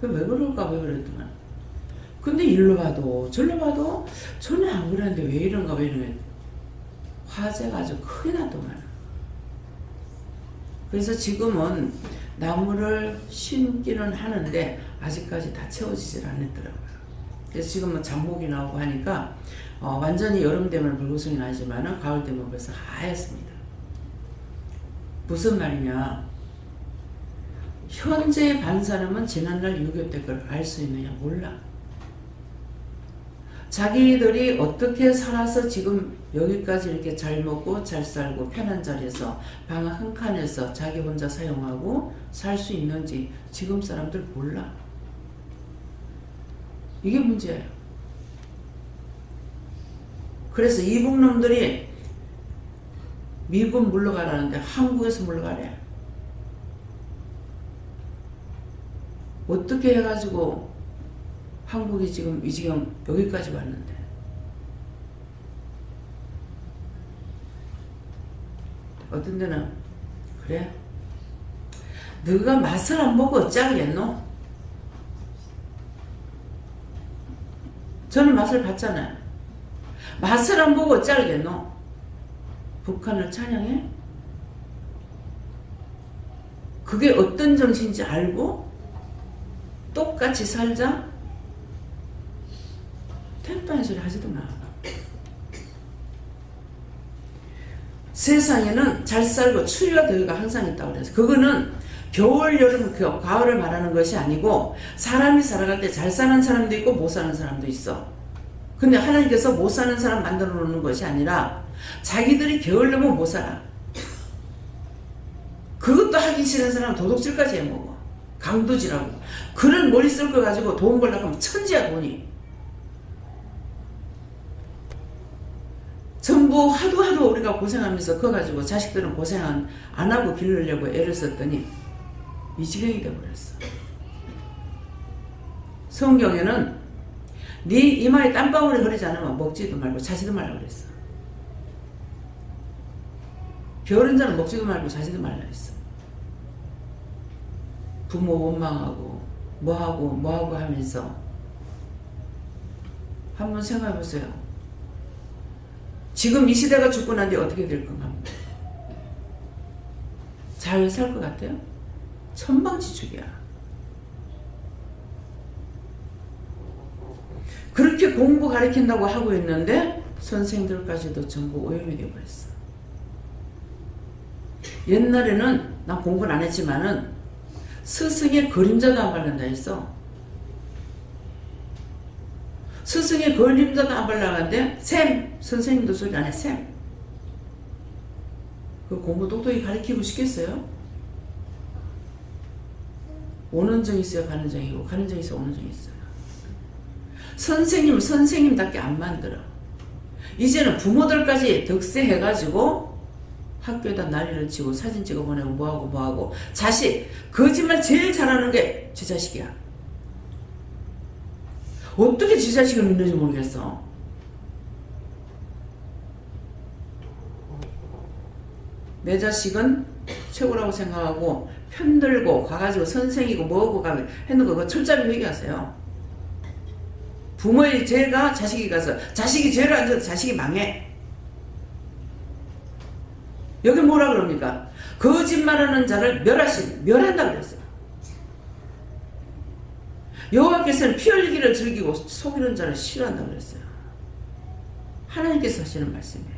왜 그럴까 왜 그랬더만. 근데 일로 봐도 절로 봐도 전에 안 그랬는데 왜 이런가 왜 이러면 화재가 아주 크게 났더만. 그래서 지금은 나무를 심기는 하는데 아직까지 다 채워지질 않았더라고요. 그래서 지금은 잡목이 나오고 하니까 완전히 여름 되면 불구성이 나지만은 가을 되면 벌써 하얗습니다. 무슨 말이냐? 현재 반 사람은 지난날 6.25 때 그걸 알 수 있느냐? 몰라. 자기들이 어떻게 살아서 지금 여기까지 이렇게 잘 먹고 잘 살고 편한 자리에서 방 한 칸에서 자기 혼자 사용하고 살 수 있는지 지금 사람들 몰라. 이게 문제예요. 그래서 이북놈들이 미국 물러가라는데 한국에서 물러가래. 어떻게 해가지고 한국이 지금 이 지경 여기까지 왔는데. 어떤 데는 그래? 너가 맛을 안 보고 어쩌겠노? 저는 맛을 봤잖아요. 맛을 안 보고 어쩌겠노? 북한을 찬양해? 그게 어떤 정신인지 알고 똑같이 살자? 택도 아닌 소리 하지도마. 세상에는 잘 살고 추위와 더위가 항상 있다고 그래서 그거는 겨울, 여름, 가을을 말하는 것이 아니고 사람이 살아갈 때 잘 사는 사람도 있고 못 사는 사람도 있어. 근데 하나님께서 못 사는 사람 만들어 놓는 것이 아니라 자기들이 게을르면 못 살아. 그것도 하기 싫은 사람은 도둑질까지 해먹어. 강도질하고. 그런 머리 쓸 거 가지고 돈 벌려고 하면 천지야 돈이. 전부 하도 우리가 고생하면서 그거 가지고 자식들은 고생 안 하고 기르려고 애를 썼더니 이 지경이 돼버렸어. 성경에는 네 이마에 땀방울이 흐르지 않으면 먹지도 말고 자지도 말라고 그랬어. 게으른 자는 먹지도 말고 자지도 말라 했어. 부모 원망하고 뭐하고 하면서 한번 생각해보세요. 지금 이 시대가 죽고 난 뒤에 어떻게 될 건가? 잘 살 것 같아요? 천방지축이야. 그렇게 공부 가르친다고 하고 있는데 선생들까지도 전부 오염이 되어버렸어. 옛날에는 난 공부는 안 했지만은 스승의 그림자도 안 바른다 했어. 스승의 그림자도 안 바르는데 쌤! 선생님도 소리 안 해. 쌤! 그 공부 똑똑히 가르치고 싶겠어요? 오는 정이 있어요? 가는 정이고 가는 정이 있어요? 오는 정이 있어요? 선생님을 선생님답게 안 만들어. 이제는 부모들까지 득세해가지고 학교에다 난리를 치고 사진 찍어 보내고 뭐하고 자식 거짓말 제일 잘하는 게 제 자식이야. 어떻게 제 자식을 믿는지 모르겠어. 내 자식은 최고라고 생각하고 편들고 가가지고 선생이고 뭐고 가면 했는 거 그거 철저히 회개하세요. 부모의 죄가 자식이 가서 자식이 죄를 안 져도 자식이 망해. 여기 뭐라 그럽니까? 거짓말하는 자를 멸한다 그랬어요. 여호와께서는 피 흘리기를 즐기고 속이는 자를 싫어한다 그랬어요. 하나님께서 하시는 말씀이에요.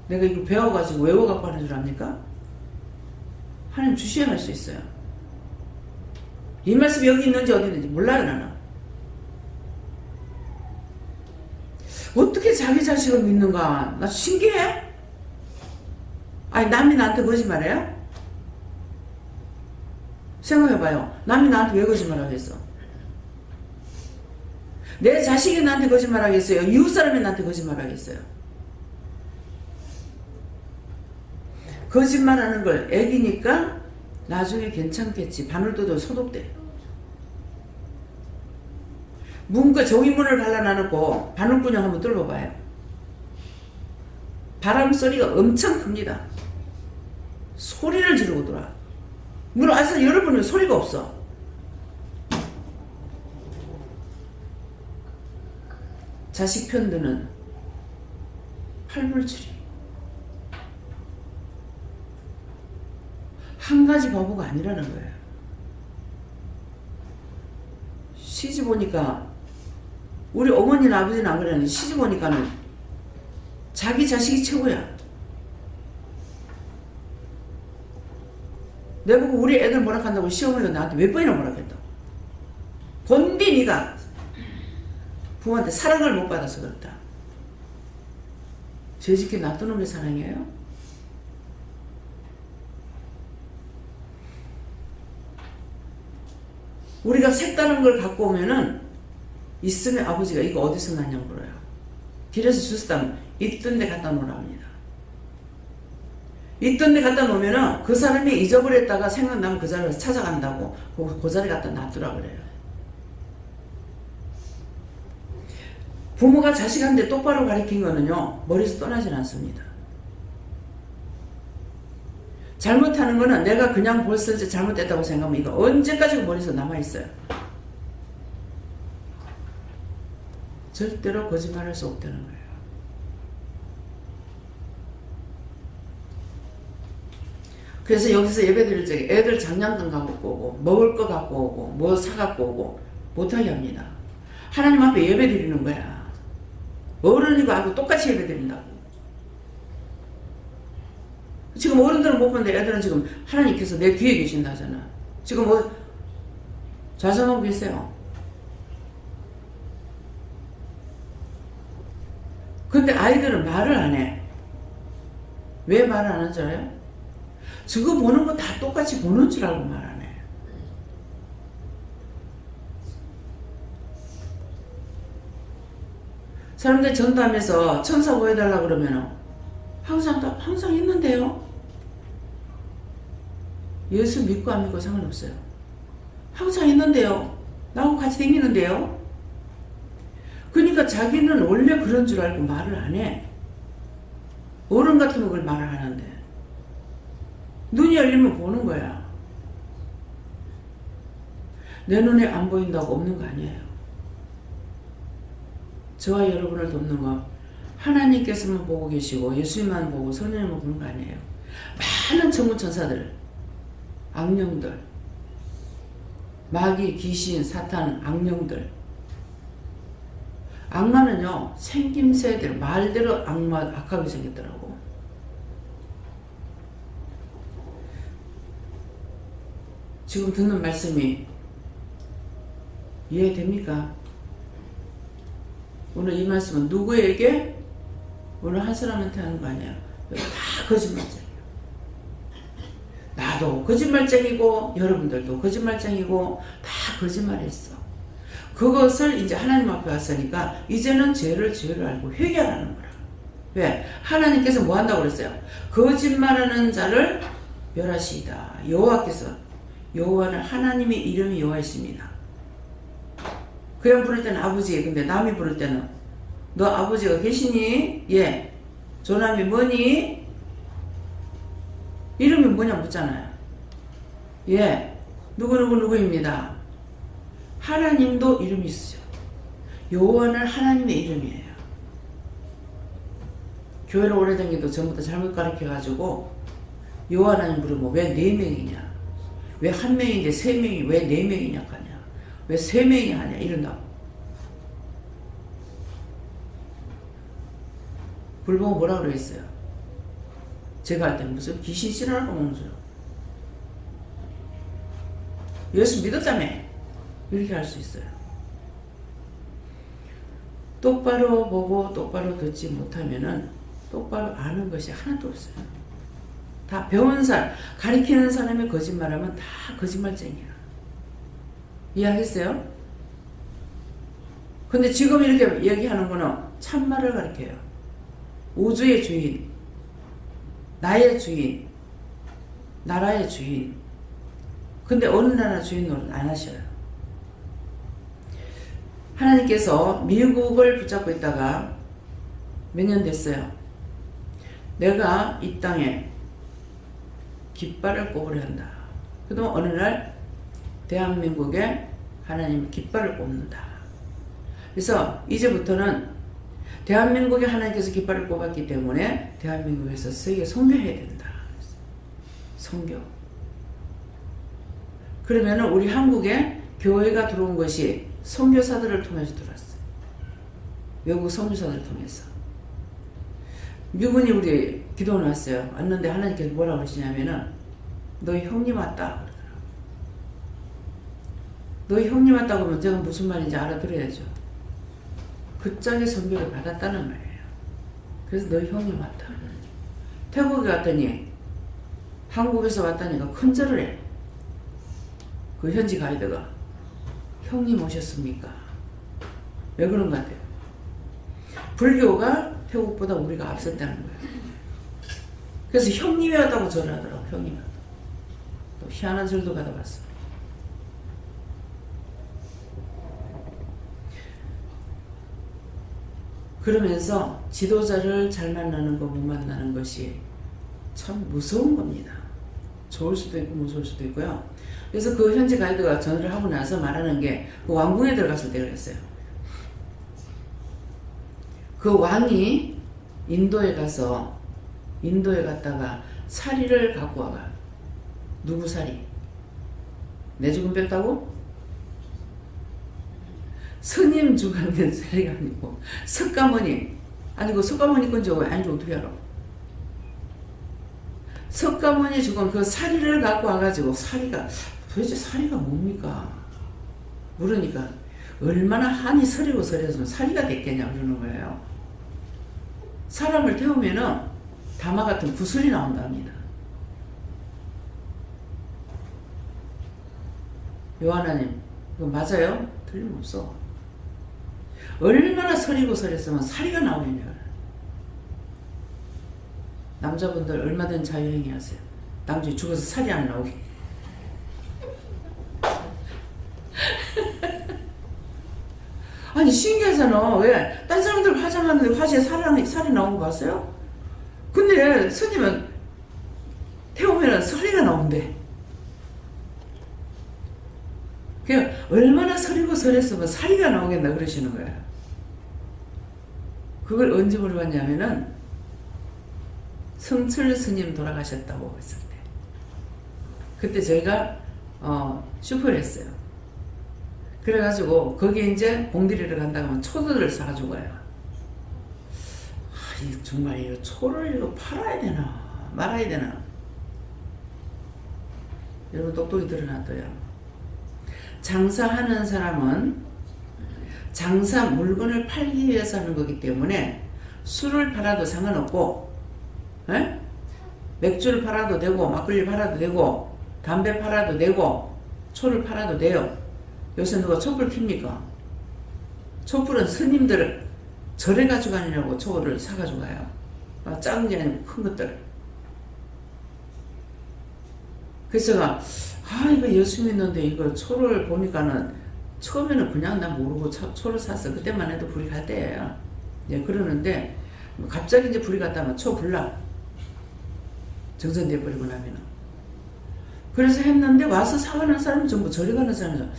내가 이거 배워가지고 외워갖고 하는 줄 압니까? 하나님 주셔야 할 수 있어요. 이 말씀이 여기 있는지 어디 있는지 몰라요 나는. 어떻게 자기 자식을 믿는가? 나 신기해. 아니 남이 나한테 거짓말해요? 생각해봐요. 남이 나한테 왜 거짓말하겠어? 내 자식이 나한테 거짓말하겠어요? 이웃사람이 나한테 거짓말하겠어요? 거짓말하는 걸 애기니까 나중에 괜찮겠지. 바늘도도 소독돼. 문과 종이문을 발라놔놓고 바늘구녕 한번 뚫어봐요. 바람 소리가 엄청 큽니다. 소리를 지르고 돌아. 문을 아서 열어보면 소리가 없어. 자식 편드는 팔불출이. 한 가지 바보가 아니라는 거예요. 시집 오니까 우리 어머니나 아버지는 안 그러는데 시집 오니까는 자기 자식이 최고야. 내보고 우리 애들 뭐라 한다고 시어머니가 나한테 몇 번이나 뭐라 했다고. 본디 니가 부모한테 사랑을 못 받아서 그렇다. 죄짓게 놔두는 게 사랑이에요? 우리가 색다른 걸 갖고 오면은 있으면 아버지가 이거 어디서 났냐고 물어요. 길에서 주스다면 있던 데 갖다 놓으라 합니다. 있던 데 갖다 놓으면은 그 사람이 잊어버렸다가 생각나면 그 자리에서 찾아간다고 그 자리 갖다 놔두라 그래요. 부모가 자식한테 똑바로 가르친 거는요, 머리에서 떠나질 않습니다. 잘못하는 거는 내가 그냥 벌써 이제 잘못됐다고 생각하면 이거 언제까지 머리에서 남아있어요. 절대로 거짓말할 수 없다는 거예요. 그래서 여기서 예배 드릴 적에 애들 장난감 갖고 오고 먹을 거 갖고 오고 뭐 사갖고 오고 못하게 합니다. 하나님 앞에 예배 드리는 거야. 어른이고 하고 똑같이 예배 드린다고. 지금 어른들은 못 보는데 애들은 지금 하나님께서 내 뒤에 계신다 하잖아. 지금 뭐 좌성하고 계세요. 근데 아이들은 말을 안 해. 왜 말을 안 하는 줄 알아요? 저거 보는 거 다 똑같이 보는 줄 알고 말 안 해. 사람들 전도하면서 천사 보여달라 그러면은 항상 있는데요. 예수 믿고 안 믿고 상관없어요. 항상 있는데요. 나하고 같이 다니는데요. 그러니까 자기는 원래 그런 줄 알고 말을 안 해. 어른 같으면 그걸 말을 하는데 눈이 열리면 보는 거야. 내 눈에 안 보인다고 없는 거 아니에요. 저와 여러분을 돕는 거 하나님께서만 보고 계시고 예수님만 보고 성령님만 보는 거 아니에요. 많은 천군천사들, 악령들, 마귀, 귀신, 사탄, 악령들. 악마는요, 생김새대로 말대로 악하게 생겼더라고. 지금 듣는 말씀이 이해됩니까? 오늘 이 말씀은 누구에게? 오늘 한 사람한테 하는 거 아니에요. 다 거짓말쟁이에요. 나도 거짓말쟁이고 여러분들도 거짓말쟁이고 다 거짓말했어. 그것을 이제 하나님 앞에 왔으니까 이제는 죄를 알고 회개하라는 거라. 왜? 하나님께서 뭐 한다고 그랬어요? 거짓말하는 자를 멸하시이다. 여호와께서, 여호와는 하나님의 이름이 여호와이십니다. 그냥 부를 때는 아버지, 근데 남이 부를 때는 너 아버지가 계시니? 예. 조남이 뭐니? 이름이 뭐냐 묻잖아요. 예. 누구입니다. 하나님도 이름이 있어요. 여호와는 하나님의 이름이에요. 교회를 오래 다니도 전부터 잘못 가르쳐가지고 여호와 하나님 부르면 왜 4명이냐? 왜 1명인데 3명이 왜 4명이냐 하냐? 왜 3명이 하냐? 이런다고. 불보고 뭐라 그랬어요? 제가 할 때는 무슨 귀신 신하라고 먹는 소리. 예수 믿었다며. 이렇게 할 수 있어요. 똑바로 보고 똑바로 듣지 못하면은 똑바로 아는 것이 하나도 없어요. 다 배운 사람, 가르치는 사람이 거짓말하면 다 거짓말쟁이야. 이해하겠어요? 근데 지금 이렇게 얘기하는 거는 참말을 가르쳐요. 우주의 주인, 나의 주인, 나라의 주인. 근데 어느 나라 주인 노릇 안 하셔요. 하나님께서 미국을 붙잡고 있다가 몇 년 됐어요. 내가 이 땅에 깃발을 꼽으려 한다. 그동안 어느 날 대한민국에 하나님 깃발을 꼽는다. 그래서 이제부터는 대한민국에 하나님께서 깃발을 꼽았기 때문에 대한민국에서 세계 선교해야 된다. 선교. 그러면은 우리 한국에 교회가 들어온 것이 선교사들을 통해서 들어왔어요. 외국 선교사들을 통해서. 미군이 우리 기도를 왔어요. 왔는데 하나님께서 뭐라고 그러시냐면은 너희 형님 왔다 그러더라고요. 너희 형님 왔다고 하면 제가 무슨 말인지 알아들어야죠. 그 짝의 선교를 받았다는 말이에요. 그래서 너희 형님 왔다. 태국에 왔더니 한국에서 왔다니까 큰절을 해. 그 현지 가이드가 형님 오셨습니까? 왜 그런 것 같아요? 불교가 태국보다 우리가 앞섰다는 거예요. 그래서 형님이 왔다고 절을 하더라고. 형님이 왔다고. 또 희한한 절도 가다 봤어. 그러면서 지도자를 잘 만나는 거 못 만나는 것이 참 무서운 겁니다. 좋을 수도 있고 무서울 수도 있고요. 그래서 그 현지 가이드가 전화를 하고 나서 말하는 게 그 왕궁에 들어갔을 때 그랬어요. 그 왕이 인도에 갔다가 사리를 갖고 와가. 누구 사리? 내 죽음 뺐다고? 스님 죽은 사리가 아니고 석가모니. 아니 그 석가모니 건지 아닌지 어떻게 알아? 석가모니 죽은 그 사리를 갖고 와가지고 도대체 사리가 뭡니까? 물으니까 얼마나 한이 서리고 서렸으면 사리가 됐겠냐 그러는 거예요. 사람을 태우면은 다마 같은 구슬이 나온답니다. 요하나님 이거 맞아요? 틀림없어. 얼마나 서리고 서렸으면 사리가 나오느냐. 남자분들 얼마든 자유행위 하세요. 나중에 죽어서 살이 안 나오게. 아니 신기하잖아. 왜? 딴 사람들 화장하는데 화지에 살이 나온 거 봤어요? 근데 스님은 태우면 서리가 나온대. 그냥 얼마나 서리고 서렸으면 사리가 나오겠나 그러시는 거야. 그걸 언제 물어봤냐면은 성철 스님 돌아가셨다고 했을 때. 그때 저희가 슈퍼를 했어요. 그래가지고 거기 이제 공들이를 간다고 하면 초들을 사가지고 가요. 정말 이거 초를 이거 팔아야 되나 말아야 되나. 여러분 똑똑히 들어놨어요. 장사하는 사람은 장사 물건을 팔기 위해서 하는 거기 때문에 술을 팔아도 상관없고, 에? 맥주를 팔아도 되고 막걸리 팔아도 되고 담배 팔아도 되고 초를 팔아도 돼요. 요새 누가 촛불 핍니까? 촛불은 스님들 절에 가지고 가느냐고 초를 사가지고 가요. 작은 게 아니고 큰 것들. 그래서 제가 이거 열심히 했는데 이거 초를 보니까는 처음에는 그냥 나 모르고 초를 샀어. 그때만 해도 불이 갈 때예요. 예, 그러는데 갑자기 이제 불이 갔다면 초 불나. 정전돼 버리고 나면은. 그래서 했는데 와서 사가는 사람은 전부 저리 가는 사람은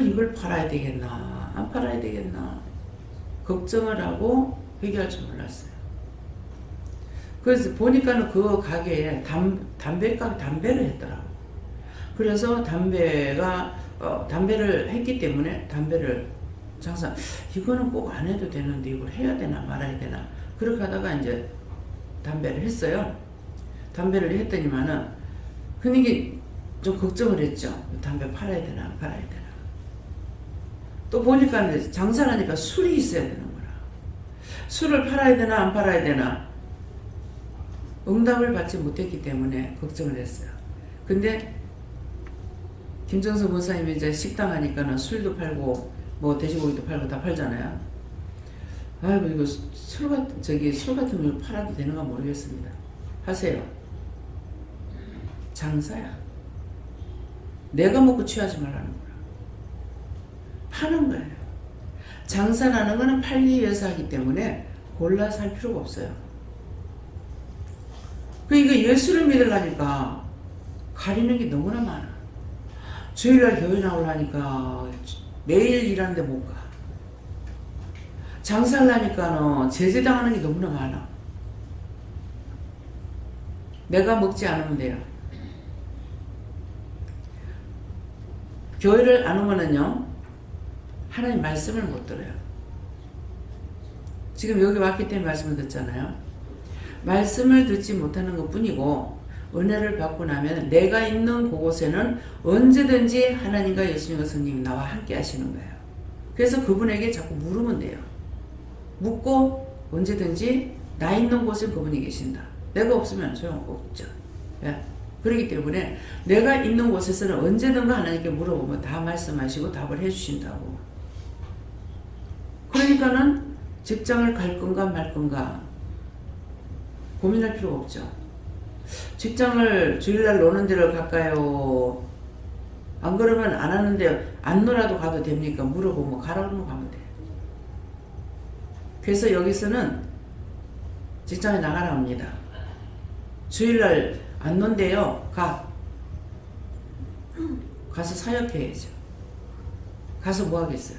이걸 팔아야 되겠나 안 팔아야 되겠나 걱정을 하고 회개할 줄 몰랐어요. 그래서 보니까는 그 가게에 담배를 했더라고. 그래서 담배를 했기 때문에 담배를 장사 이거는 꼭 안 해도 되는데 이걸 해야 되나 말아야 되나 그렇게 하다가 이제 담배를 했어요. 담배를 했더니만은 그게 좀 걱정을 했죠. 담배 팔아야 되나 안 팔아야 되나. 또 보니까 장사를 하니까 술이 있어야 되는 거라. 술을 팔아야 되나 안 팔아야 되나 응답을 받지 못했기 때문에 걱정을 했어요. 근데 김정수 목사님이 이제 식당 하니까는 술도 팔고 뭐 돼지고기도 팔고 다 팔잖아요. 이거 술 같은 걸 팔아도 되는가 모르겠습니다. 하세요. 장사야. 내가 먹고 취하지 말라는 거야. 파는 거예요. 장사라는 거는 팔기 위해서 하기 때문에 골라서 할 필요가 없어요. 그러니까 예수를 믿으려니까 가리는 게 너무나 많아. 주일날 교회 나오려니까 매일 일하는데 못 가. 장사하려니까 제재당하는 게 너무나 많아. 내가 먹지 않으면 돼요. 교회를 안 오면은요, 하나님 말씀을 못 들어요. 지금 여기 왔기 때문에 말씀을 듣잖아요. 말씀을 듣지 못하는 것 뿐이고, 은혜를 받고 나면 내가 있는 그곳에는 언제든지 하나님과 예수님과 성령이 나와 함께 하시는 거예요. 그래서 그분에게 자꾸 물으면 돼요. 묻고 언제든지 나 있는 곳에 그분이 계신다. 내가 없으면 소용없죠. 예? 그렇기 때문에 내가 있는 곳에서는 언제든가 하나님께 물어보면 다 말씀하시고 답을 해주신다고. 그러니까는 직장을 갈 건가 말 건가 고민할 필요가 없죠. 직장을 주일날 노는 데를 갈까요? 안 그러면 안 하는데 안 놀아도 가도 됩니까? 물어보면 가라 그러면 가면 돼. 그래서 여기서는 직장에 나가라 합니다. 주일날 안 논대요. 가서 사역해야죠. 가서 뭐 하겠어요?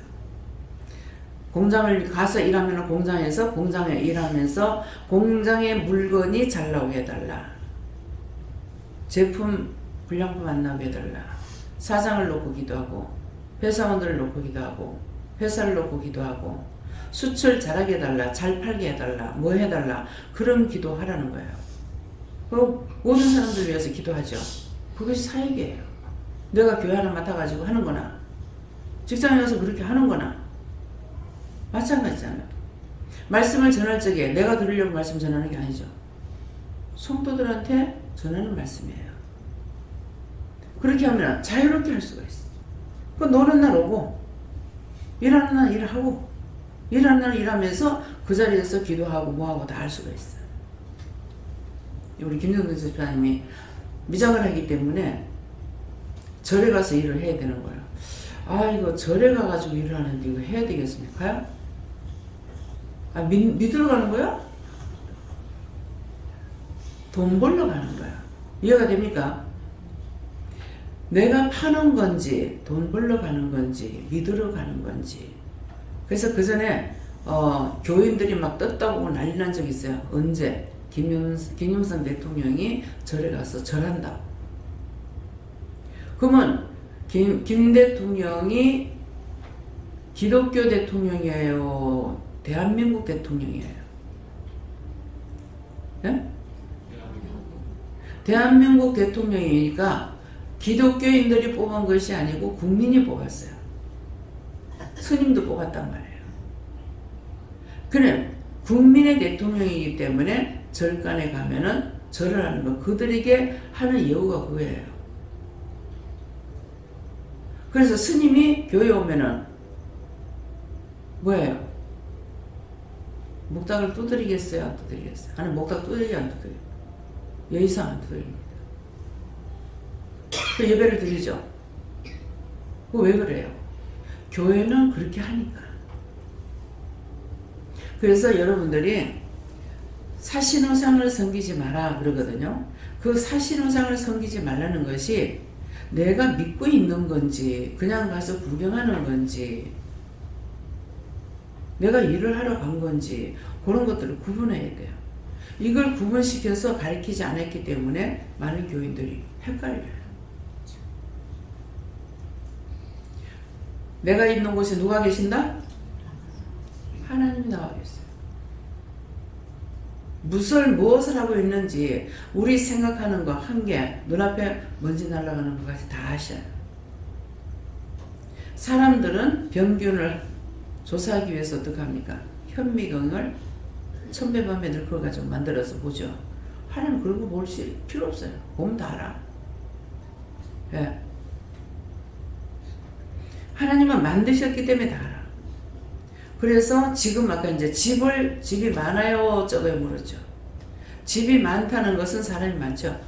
공장을 가서 일하면 공장에 일하면서 공장의 물건이 잘 나오게 해달라. 제품 불량품 안 나오게 해달라. 사장을 놓고 기도하고 회사원들을 놓고 기도하고 회사를 놓고 기도하고 수출 잘하게 해달라. 잘 팔게 해달라. 뭐 해달라. 그런 기도하라는 거예요. 그 모든 사람들 위해서 기도하죠. 그것이 사역이에요. 내가 교회 하나 맡아가지고 하는 거나 직장에 가서 그렇게 하는 거나 마찬가지잖아요. 말씀을 전할 적에 내가 들으려고 말씀 전하는 게 아니죠. 성도들한테 전하는 말씀이에요. 그렇게 하면 자유롭게 할 수가 있어. 그 노는 날 오고 일하는 날 일하고 일하는 날 일하면서 그 자리에서 기도하고 뭐하고 다 할 수가 있어요. 우리 김정근 집사님이 미장을 하기 때문에 절에 가서 일을 해야 되는 거예요. 아, 이거 절에 가가지고 일을 하는데 이거 해야 되겠습니까? 아, 믿으러 가는 거야? 돈 벌러 가는 거야. 이해가 됩니까? 내가 파는 건지 돈 벌러 가는 건지 믿으러 가는 건지. 그래서 그 전에 교인들이 막 떴다고 난리 난 적이 있어요. 언제? 김영삼 대통령이 절에 가서 절한다. 그러면 김 대통령이 기독교 대통령이에요? 대한민국 대통령이에요? 네? 대한민국 대통령이니까 기독교인들이 뽑은 것이 아니고 국민이 뽑았어요. 스님도 뽑았단 말이에요. 그래, 국민의 대통령이기 때문에 절간에 가면은 절을 하는 거, 그들에게 하는 예우가 그거예요. 그래서 스님이 교회에 오면은 뭐예요? 목닥을 두드리겠어요? 안 두드리겠어요? 아니, 목닥 두드리지 안 두드려요? 예의상 안 두드립니다. 그 예배를 드리죠. 왜 그래요? 교회는 그렇게 하니까. 그래서 여러분들이 사신우상을 섬기지 마라 그러거든요. 그 사신우상을 섬기지 말라는 것이 내가 믿고 있는 건지 그냥 가서 구경하는 건지 내가 일을 하러 간 건지 그런 것들을 구분해야 돼요. 이걸 구분시켜서 가르치지 않았기 때문에 많은 교인들이 헷갈려요. 내가 있는 곳에 누가 계신다? 하나님이 나와 계세요. 무엇을 하고 있는지 우리 생각하는 거 한 개, 눈앞에 먼지 날아가는 것까지 다 아셔요. 사람들은 병균을 조사하기 위해서 어떻게 합니까? 현미경을 천배만배 넣어가지고 만들어서 보죠. 하나님 그런 거 볼 필요 없어요. 보면 다 알아. 예. 하나님은 만드셨기 때문에 다 알아. 그래서 지금 아까 이제 집이 많아요? 적어요? 물었죠. 집이 많다는 것은 사람이 많죠.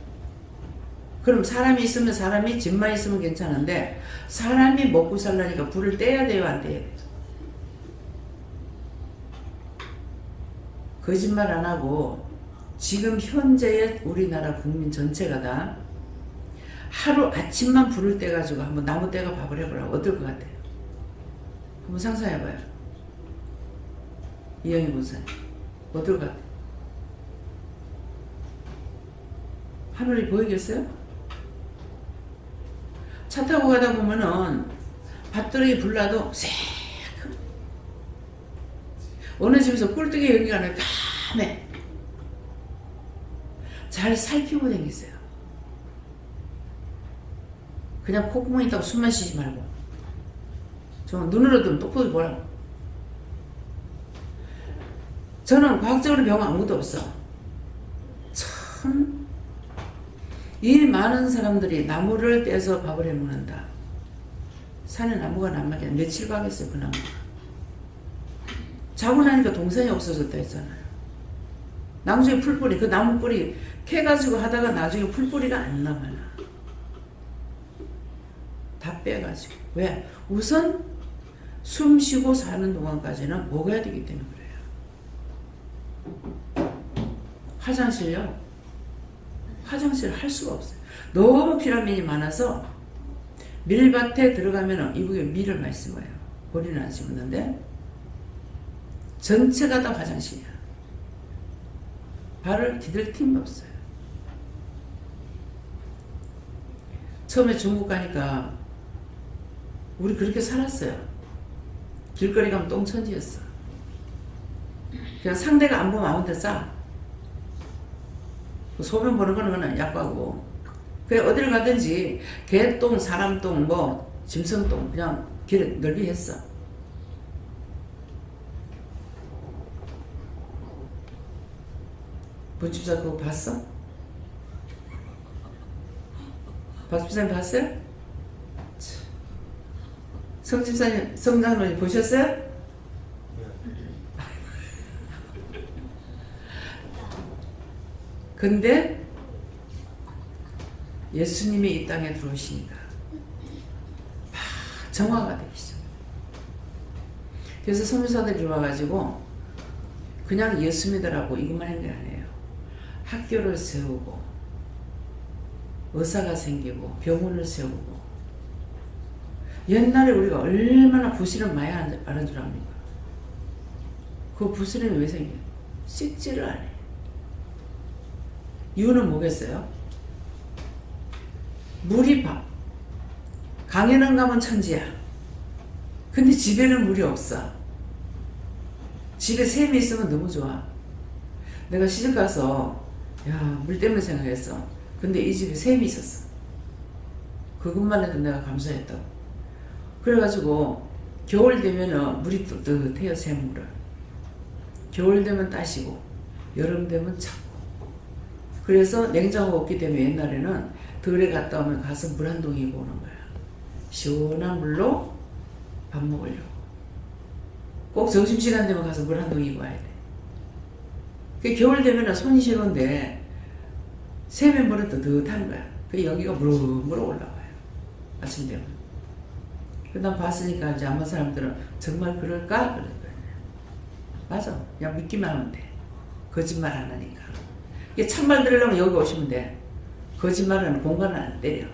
그럼 사람이 있으면 사람이 집만 있으면 괜찮은데 사람이 먹고 살라니까 불을 떼야 돼요, 안 떼야 돼요? 거짓말 안 하고 지금 현재의 우리나라 국민 전체가 다 하루 아침만 불을 떼가지고 한번 나무 떼가 밥을 해보라고 어떨 것 같아요? 한번 상상해봐요. 이영희 본사님 어떨 것 같아요? 하늘이 보이겠어요? 차 타고 가다 보면은 밭두르기 불나도 새콤 어느 집에서 꿀뜨기 연기가 나면 까매 잘 살피고 다니세요. 그냥 콧구멍 있다고 숨만 쉬지 말고 정말 눈으로 좀 똑똑히 보라고. 저는 과학적으로 병 아무것도 없어. 참 이 많은 사람들이 나무를 떼서 밥을 해 먹는다. 산에 나무가 남아있냐 며칠 가겠어요 그 나무가. 자고 나니까 동선이 없어졌다 했잖아요. 나중에 풀뿌리 그 나무 뿌리 캐가지고 하다가 나중에 풀뿌리가 안 남아요. 다 빼가지고. 왜? 우선 숨 쉬고 사는 동안까지는 먹어야 되기 때문에 그래요. 화장실요? 화장실 할 수가 없어요. 너무 피라민이 많아서 밀밭에 들어가면 이북에 밀을 많이 쓴 거예요. 보리는 안 심었는데 전체가 다 화장실이야. 발을 디딜 틈이 없어요. 처음에 중국 가니까 우리 그렇게 살았어요. 길거리 가면 똥천지였어. 그냥 상대가 안 보면 아무 데 싸. 소변 보는 거는 그냥 약과고. 그냥 어딜 가든지 개똥, 사람똥, 뭐 짐승똥 그냥 길에 널리 했어. 부집사 그거 봤어? 박집사님 봤어요? 성집사님, 성장로님 보셨어요? 근데 예수님이 이 땅에 들어오시니까 막 정화가 되기 시작해요. 그래서 선교사들이 와가지고 그냥 예수 믿으라고 이것만 한 게 아니에요. 학교를 세우고 의사가 생기고 병원을 세우고. 옛날에 우리가 얼마나 부스럼 많이 아는 줄 압니까? 그 부스럼이 왜 생겨요? 씻지를 않아요. 이유는 뭐겠어요? 물이 밥. 강에는 가면 천지야. 근데 집에는 물이 없어. 집에 샘이 있으면 너무 좋아. 내가 시집 가서 야, 물 때문에 생각했어. 근데 이 집에 샘이 있었어. 그것만 해도 내가 감사했다고. 그래가지고 겨울 되면은 물이 뜨뜻해요. 샘물을. 겨울 되면 따시고 여름 되면 차고. 그래서 냉장고가 없기 때문에 옛날에는 들에 갔다 오면 가서 물 한 동이 입고 오는 거야. 시원한 물로 밥 먹으려고. 꼭 점심시간 되면 가서 물 한 동이 입고 와야 돼. 그 겨울 되면 손이 시려운데 샘의 물은 뜨뜻한 거야. 그 여기가 무럭무럭 올라와요. 아침 되면. 난 봤으니까 이제 아무 사람들은 정말 그럴까? 그럴 거야. 맞아. 그냥 믿기만 하면 돼. 거짓말 안 하니까. 이게 참말 들으려면 여기 오시면 돼. 거짓말은 공간을 안 때려.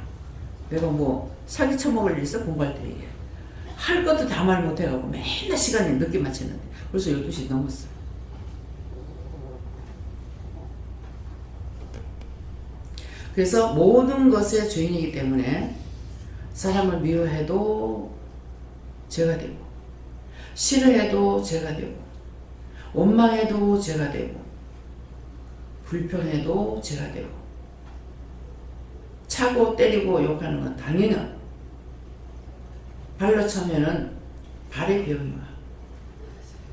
내가 뭐 사기 쳐먹을 일 있어? 공갈 때 이게. 할 것도 다 말 못해가고 맨날 시간이 늦게 맞췄는데 벌써 12시 넘었어. 그래서 모든 것의 주인이기 때문에 사람을 미워해도 죄가 되고 싫어해도 죄가 되고 원망해도 죄가 되고 불편해도 죄가 되고 차고 때리고 욕하는 건 당연히 발로 차면은 발에 병이 와.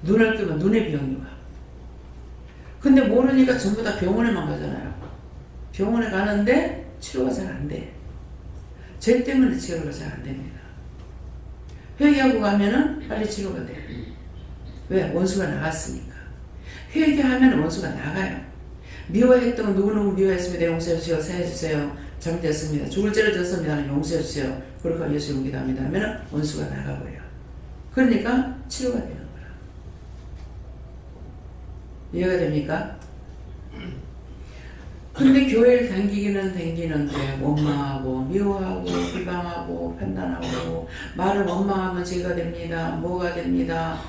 눈을 뜨면 눈에 병이 와. 근데 모르니까 전부 다 병원에만 가잖아요. 병원에 가는데 치료가 잘 안 돼. 죄 때문에 치료가 잘 안 됩니다. 회개하고 가면은 빨리 치료가 돼. 왜? 원수가 나갔으니까. 회개하면 원수가 나가요. 미워했던 건 누구누구 미워했습니다. 용서해주세요. 사해주세요. 잘못했습니다. 죽을 죄를 졌습니다. 용서해주세요. 그렇게 하고 예수 용기합니다. 하면 원수가 나가버려요. 그러니까 치료가 되는 거야. 이해가 됩니까? 근데 교회를 다니기는 원망하고 미워하고 비방하고 판단하고 말을 원망하면 죄가 됩니다. 뭐가 됩니다.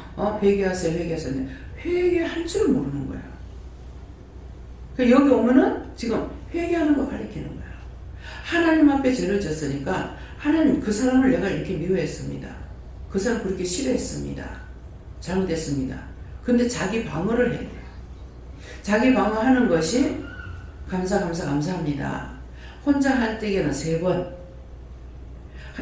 회개하세요. 회개하세요. 회개할 줄 모르는 거야. 여기 오면은 지금 회개하는 거 가르치는 거야. 하나님 앞에 죄를 졌으니까 하나님 그 사람을 내가 이렇게 미워했습니다. 그 사람 그렇게 싫어했습니다. 잘못했습니다. 근데 자기 방어를 해야 돼. 자기 방어하는 것이 감사합니다. 혼자 할 때에는 3번,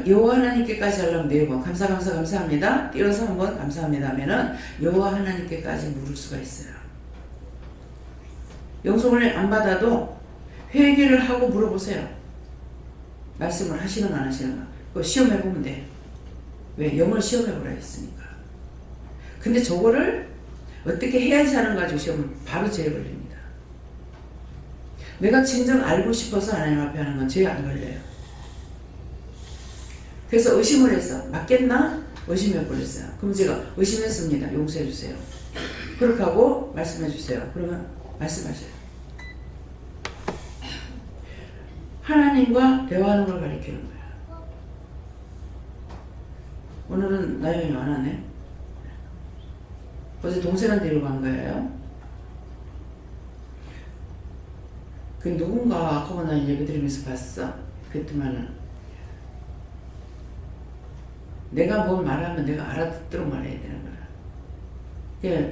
여호와 하나님께까지 하려면 4번, 감사합니다. 띄어서 한번 감사합니다 하면은 여호와 하나님께까지 물을 수가 있어요. 영성을 안 받아도 회개를 하고 물어보세요. 말씀을 하시는가 안 하시는가. 그거 시험해보면 돼. 왜? 영을 시험해보라 했으니까. 근데 저거를 어떻게 해야지 하는 거 가지고 시험을 바로 죄에 걸립니다. 내가 진정 알고 싶어서 하나님 앞에 하는 건 죄에 안 걸려요. 그래서 의심을 해서 맞겠나? 의심해버렸어요. 그럼 제가 의심했습니다. 용서해주세요. 그렇게 하고 말씀해주세요. 그러면 말씀하세요. 하나님과 대화하는 걸 가르치는 거야. 오늘은 나영이 안 하네. 어제 동생을 데리고 간 거예요. 그 누군가 하고 나 예배 드리면서 봤어. 그랬더니 내가 뭘 말하면 내가 알아듣도록 말해야 되는 거야.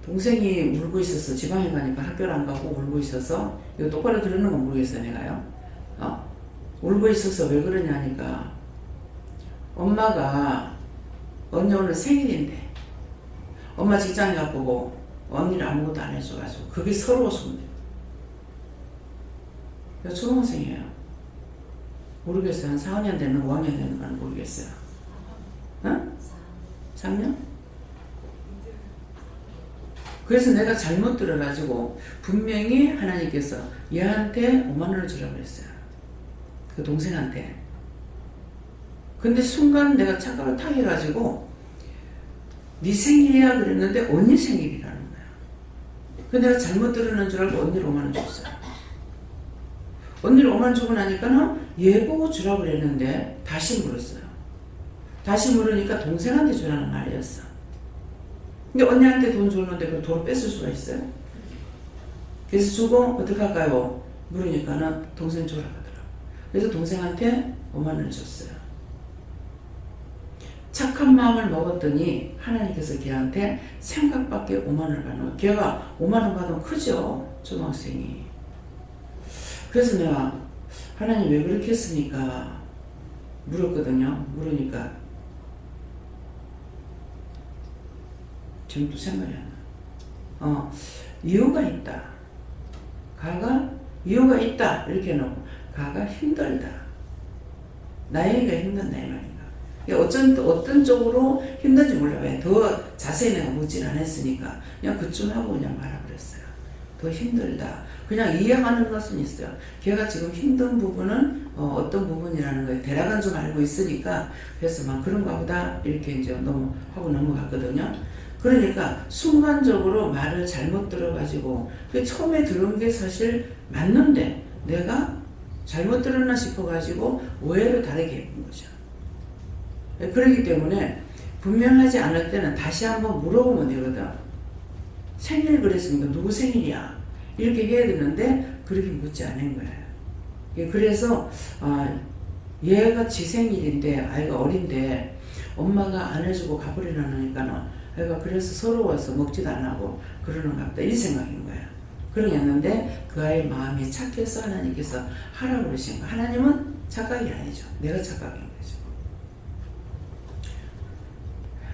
동생이 울고 있었어. 지방에 가니까 학교를 안 가고 울고 있어서, 이거 똑바로 들으는 건 모르겠어요, 내가요. 울고 있어서 왜 그러냐니까, 엄마가 언니 오늘 생일인데, 엄마 직장에 가보고 언니를 아무것도 안 해줘가지고, 그게 서러워서 그래. 초등학생이에요. 모르겠어요. 한 4학년 되는, 5학년 되는 건 모르겠어요. 3년? 그래서 내가 잘못 들어가지고 분명히 하나님께서 얘한테 5만 원을 주라고 했어요. 그 동생한테. 근데 순간 내가 착각을 탁 해가지고 네 생일이야 그랬는데 언니 생일이라는 거야. 근데 내가 잘못 들었는 줄 알고 언니를 5만 원 줬어요. 언니를 5만 원 주고 나니까는 얘 보고 주라고 그랬는데 다시 물었어요. 다시 물으니까 동생한테 주라는 말이었어. 근데 언니한테 돈 줬는데 그걸 도로 뺏을 수가 있어요? 그래서 주고 어떻게 할까요? 물으니까는 동생 주라고 하더라고. 그래서 동생한테 5만 원을 줬어요. 착한 마음을 먹었더니 하나님께서 걔한테 생각밖에 5만 원을 받는 거야. 걔가 5만 원 받으면 크죠? 초등학생이. 그래서 내가 하나님 왜 그렇게 했습니까? 물었거든요. 물으니까 지금 또 생각이 안 나. 이유가 있다. 가가 이유가 있다. 이렇게 해놓고 가가 힘들다. 나영이가 힘든다 이 말인가. 어떤 쪽으로 힘든지 몰라. 왜? 더 자세히 내가 묻진 않았으니까 그냥 그쯤 하고 그냥 말아버렸어요. 더 힘들다. 그냥 이해하는 것은 있어요. 걔가 지금 힘든 부분은 어떤 부분이라는 거에 대략은 좀 알고 있으니까 그래서 막 그런가 보다 이렇게 이제 하고 넘어갔거든요. 그러니까 순간적으로 말을 잘못 들어가지고 처음에 들은 게 사실 맞는데 내가 잘못 들었나 싶어가지고 오해를 다르게 해본 거죠. 그렇기 때문에 분명하지 않을 때는 다시 한번 물어보면 되거든. 생일 그랬으니까 누구 생일이야? 이렇게 해야 되는데 그렇게 묻지 않은 거예요. 그래서 얘가 지 생일인데 아이가 어린데 엄마가 안 해주고 가버리려니까는 아이가 그래서 서러워서 먹지도 안 하고 그러는가 보다 이 생각인 거예요. 그러겠는데 그 아이의 마음이 착해서 하나님께서 하라고 그러신 거예요. 하나님은 착각이 아니죠. 내가 착각인 거죠.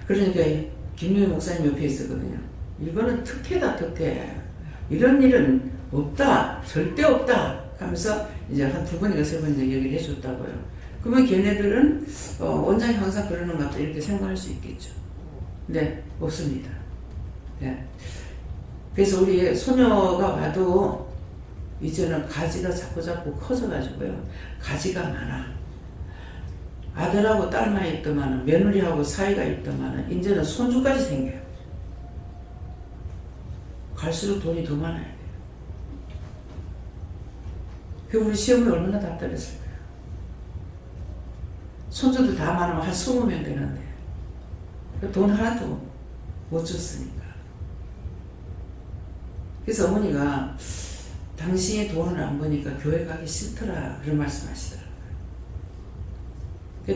그러니까 김유희 목사님 옆에 있었거든요. 이거는 특혜다 특혜. 이런 일은 없다. 절대 없다. 하면서 이제 한 2번인가 3번 얘기를 해줬다고요. 그러면 걔네들은 원장이 항상 그러는 것 같다 이렇게 생각할 수 있겠죠. 네, 없습니다. 네. 그래서 우리 소녀가 와도 이제는 가지가 자꾸 커져가지고요. 가지가 많아. 아들하고 딸만 있더만은, 며느리하고 사이가 있더만은, 이제는 손주까지 생겨요. 갈수록 돈이 더 많아야 돼요. 그 우리 시어머니 얼마나 답답했을까요? 손주들 다 많으면 한 20명 되는데 돈 하나도 못 줬으니까. 그래서 어머니가 당신이 돈을 안 버니까 교회 가기 싫더라 그런 말씀 하시더라고요.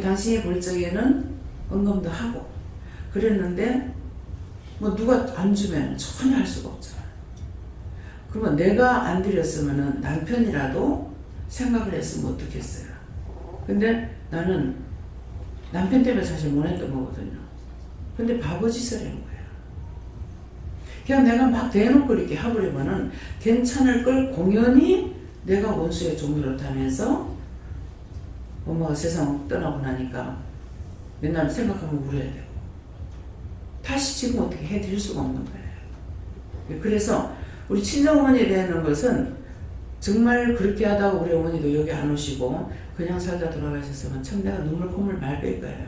당신이 볼 적에는 언금도 하고 그랬는데 뭐 누가 안 주면 전혀 할 수가 없잖아. 그러면 내가 안 드렸으면 남편이라도 생각을 했으면 어떻겠어요. 근데 나는 남편 때문에 사실 못 했던 거거든요. 근데 바보짓을 한 거야. 그냥 내가 막 대놓고 이렇게 해버리면은 괜찮을 걸 공연히 내가 원수의 종로를 타면서 엄마가 세상 떠나고 나니까 맨날 생각하면 울어야 되고 다시 지금 어떻게 해드릴 수가 없는 거예요. 그래서 우리 친정어머니에 대한 것은 정말 그렇게 하다가 우리 어머니도 여기 안 오시고 그냥 살다 돌아가셨으면 참 내가 눈물 콧물 말 뺄 거예요.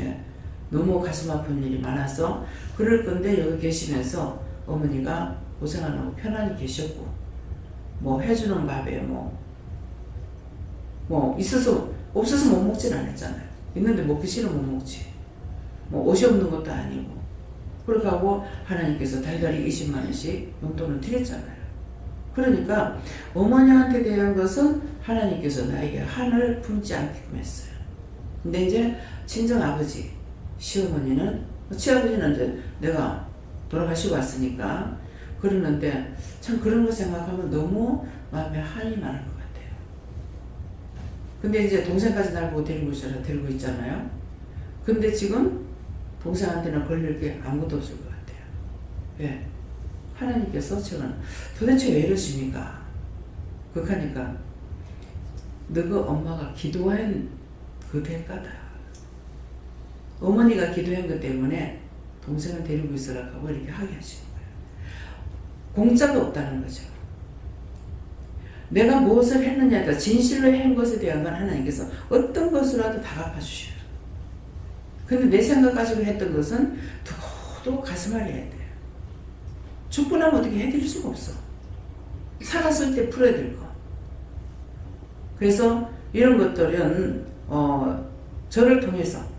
예. 너무 가슴 아픈 일이 많아서 그럴 건데 여기 계시면서 어머니가 고생 안 하고 편안히 계셨고 뭐 해주는 밥에 뭐 있어서 없어서 못 먹진 않았잖아요. 있는데 먹기 싫으면 못 먹지. 뭐 옷이 없는 것도 아니고 그렇게 하고 하나님께서 달달이 20만 원씩 용돈을 드렸잖아요. 그러니까 어머니한테 대한 것은 하나님께서 나에게 한을 품지 않게끔 했어요. 근데 이제 친정아버지 시어머니는 친아버지는 이제 내가 돌아가시고 왔으니까 그러는데 참 그런 거 생각하면 너무 마음에 한이 많을 것 같아요. 근데 이제 동생까지 날 보고 데리고 있잖아요. 근데 지금 동생한테는 걸릴 게 아무것도 없을 것 같아요. 왜? 하나님께서 저는 도대체 왜 이러십니까? 그러니까 너그 엄마가 기도한 그 대가다. 어머니가 기도한 것 때문에 동생을 데리고 있으라 하고 이렇게 하게 하시는 거예요. 공짜가 없다는 거죠. 내가 무엇을 했느냐에 진실로 한 것에 대한 건 하나님께서 어떤 것으로라도 다 갚아주셔요. 근데 내 생각 가지고 했던 것은 두고두고 가슴 앓아야 돼요. 죽고 나면 어떻게 해드릴 수가 없어. 살았을 때 풀어야 될 거. 그래서 이런 것들은 저를 통해서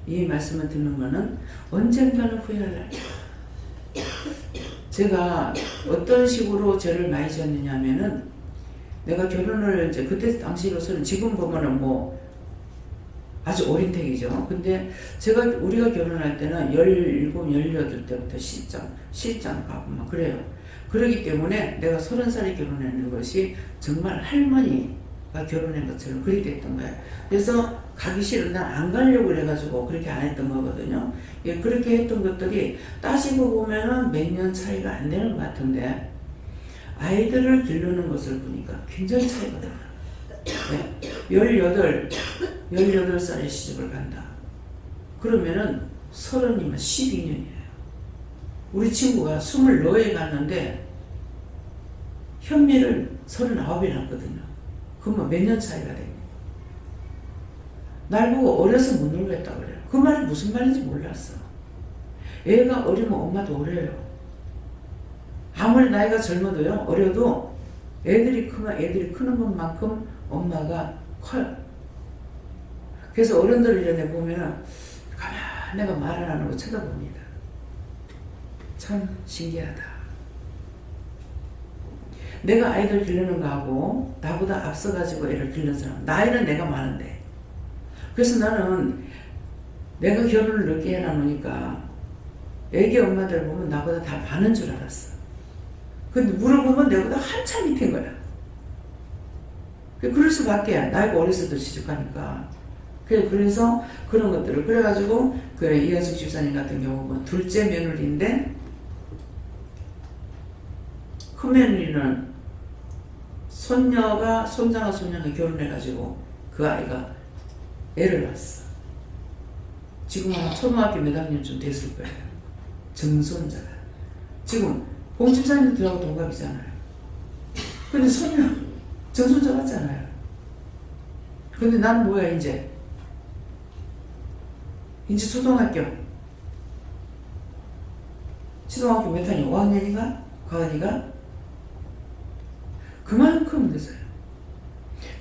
이 말씀을 듣는 거는 언젠가는 후회할 날이에요. 제가 어떤 식으로 죄를 많이 지었느냐 하면은 내가 결혼을 이제 그때 당시로서는 지금 보면은 뭐 아주 어린 택이죠. 근데 우리가 결혼할 때는 17, 18 때부터 시집장 가고 막 그래요. 그러기 때문에 내가 30살에 결혼하는 것이 정말 할머니가 결혼한 것처럼 그리 됐던 거예요. 그래서 가기 싫은 난 안 가려고 그래가지고 그렇게 안 했던 거거든요. 예, 그렇게 했던 것들이 따지고 보면은 몇 년 차이가 안 되는 것 같은데 아이들을 기르는 것을 보니까 굉장히 차이가 나요. 네, 18살에 시집을 간다. 그러면은 30이면 12년이에요. 우리 친구가 24에 갔는데 현미를 39에 났거든요. 그러면 몇 년 차이가 됩니까? 날 보고 어려서 못 놀겠다 그래요. 그 말이 무슨 말인지 몰랐어. 애가 어리면 엄마도 어려요. 아무리 나이가 젊어도요, 어려도 애들이 크는 것만큼 엄마가 커요. 그래서 어른들 이런 애 보면은 가만히 내가 말 안 하는 거 쳐다봅니다. 참 신기하다. 내가 아이들 기르는 거하고 나보다 앞서가지고 애를 기르는 사람, 나이는 내가 많은데. 그래서 나는 내가 결혼을 늦게 해놔놓으니까 애기 엄마들 보면 나보다 다 많은 줄 알았어. 근데 물어보면 내보다 한참 밑인 거야. 그럴 수밖에. 나이가 어려서도 시집가니까. 그래서 그런 것들을 그래가지고 그 이현숙 집사님 같은 경우는 둘째 며느리인데 큰 며느리는 손자가 결혼해가지고 그 아이가 애를 낳았어. 지금 초등학교 몇 학년쯤 됐을 거예요. 정손자가. 지금 봉 집사님들하고 동갑이잖아요. 근데 손녀 정손자 같잖아요. 근데 나는 뭐야 이제 초등학교 몇 학년? 5학년인가? 가은이가? 그만큼 늦어요.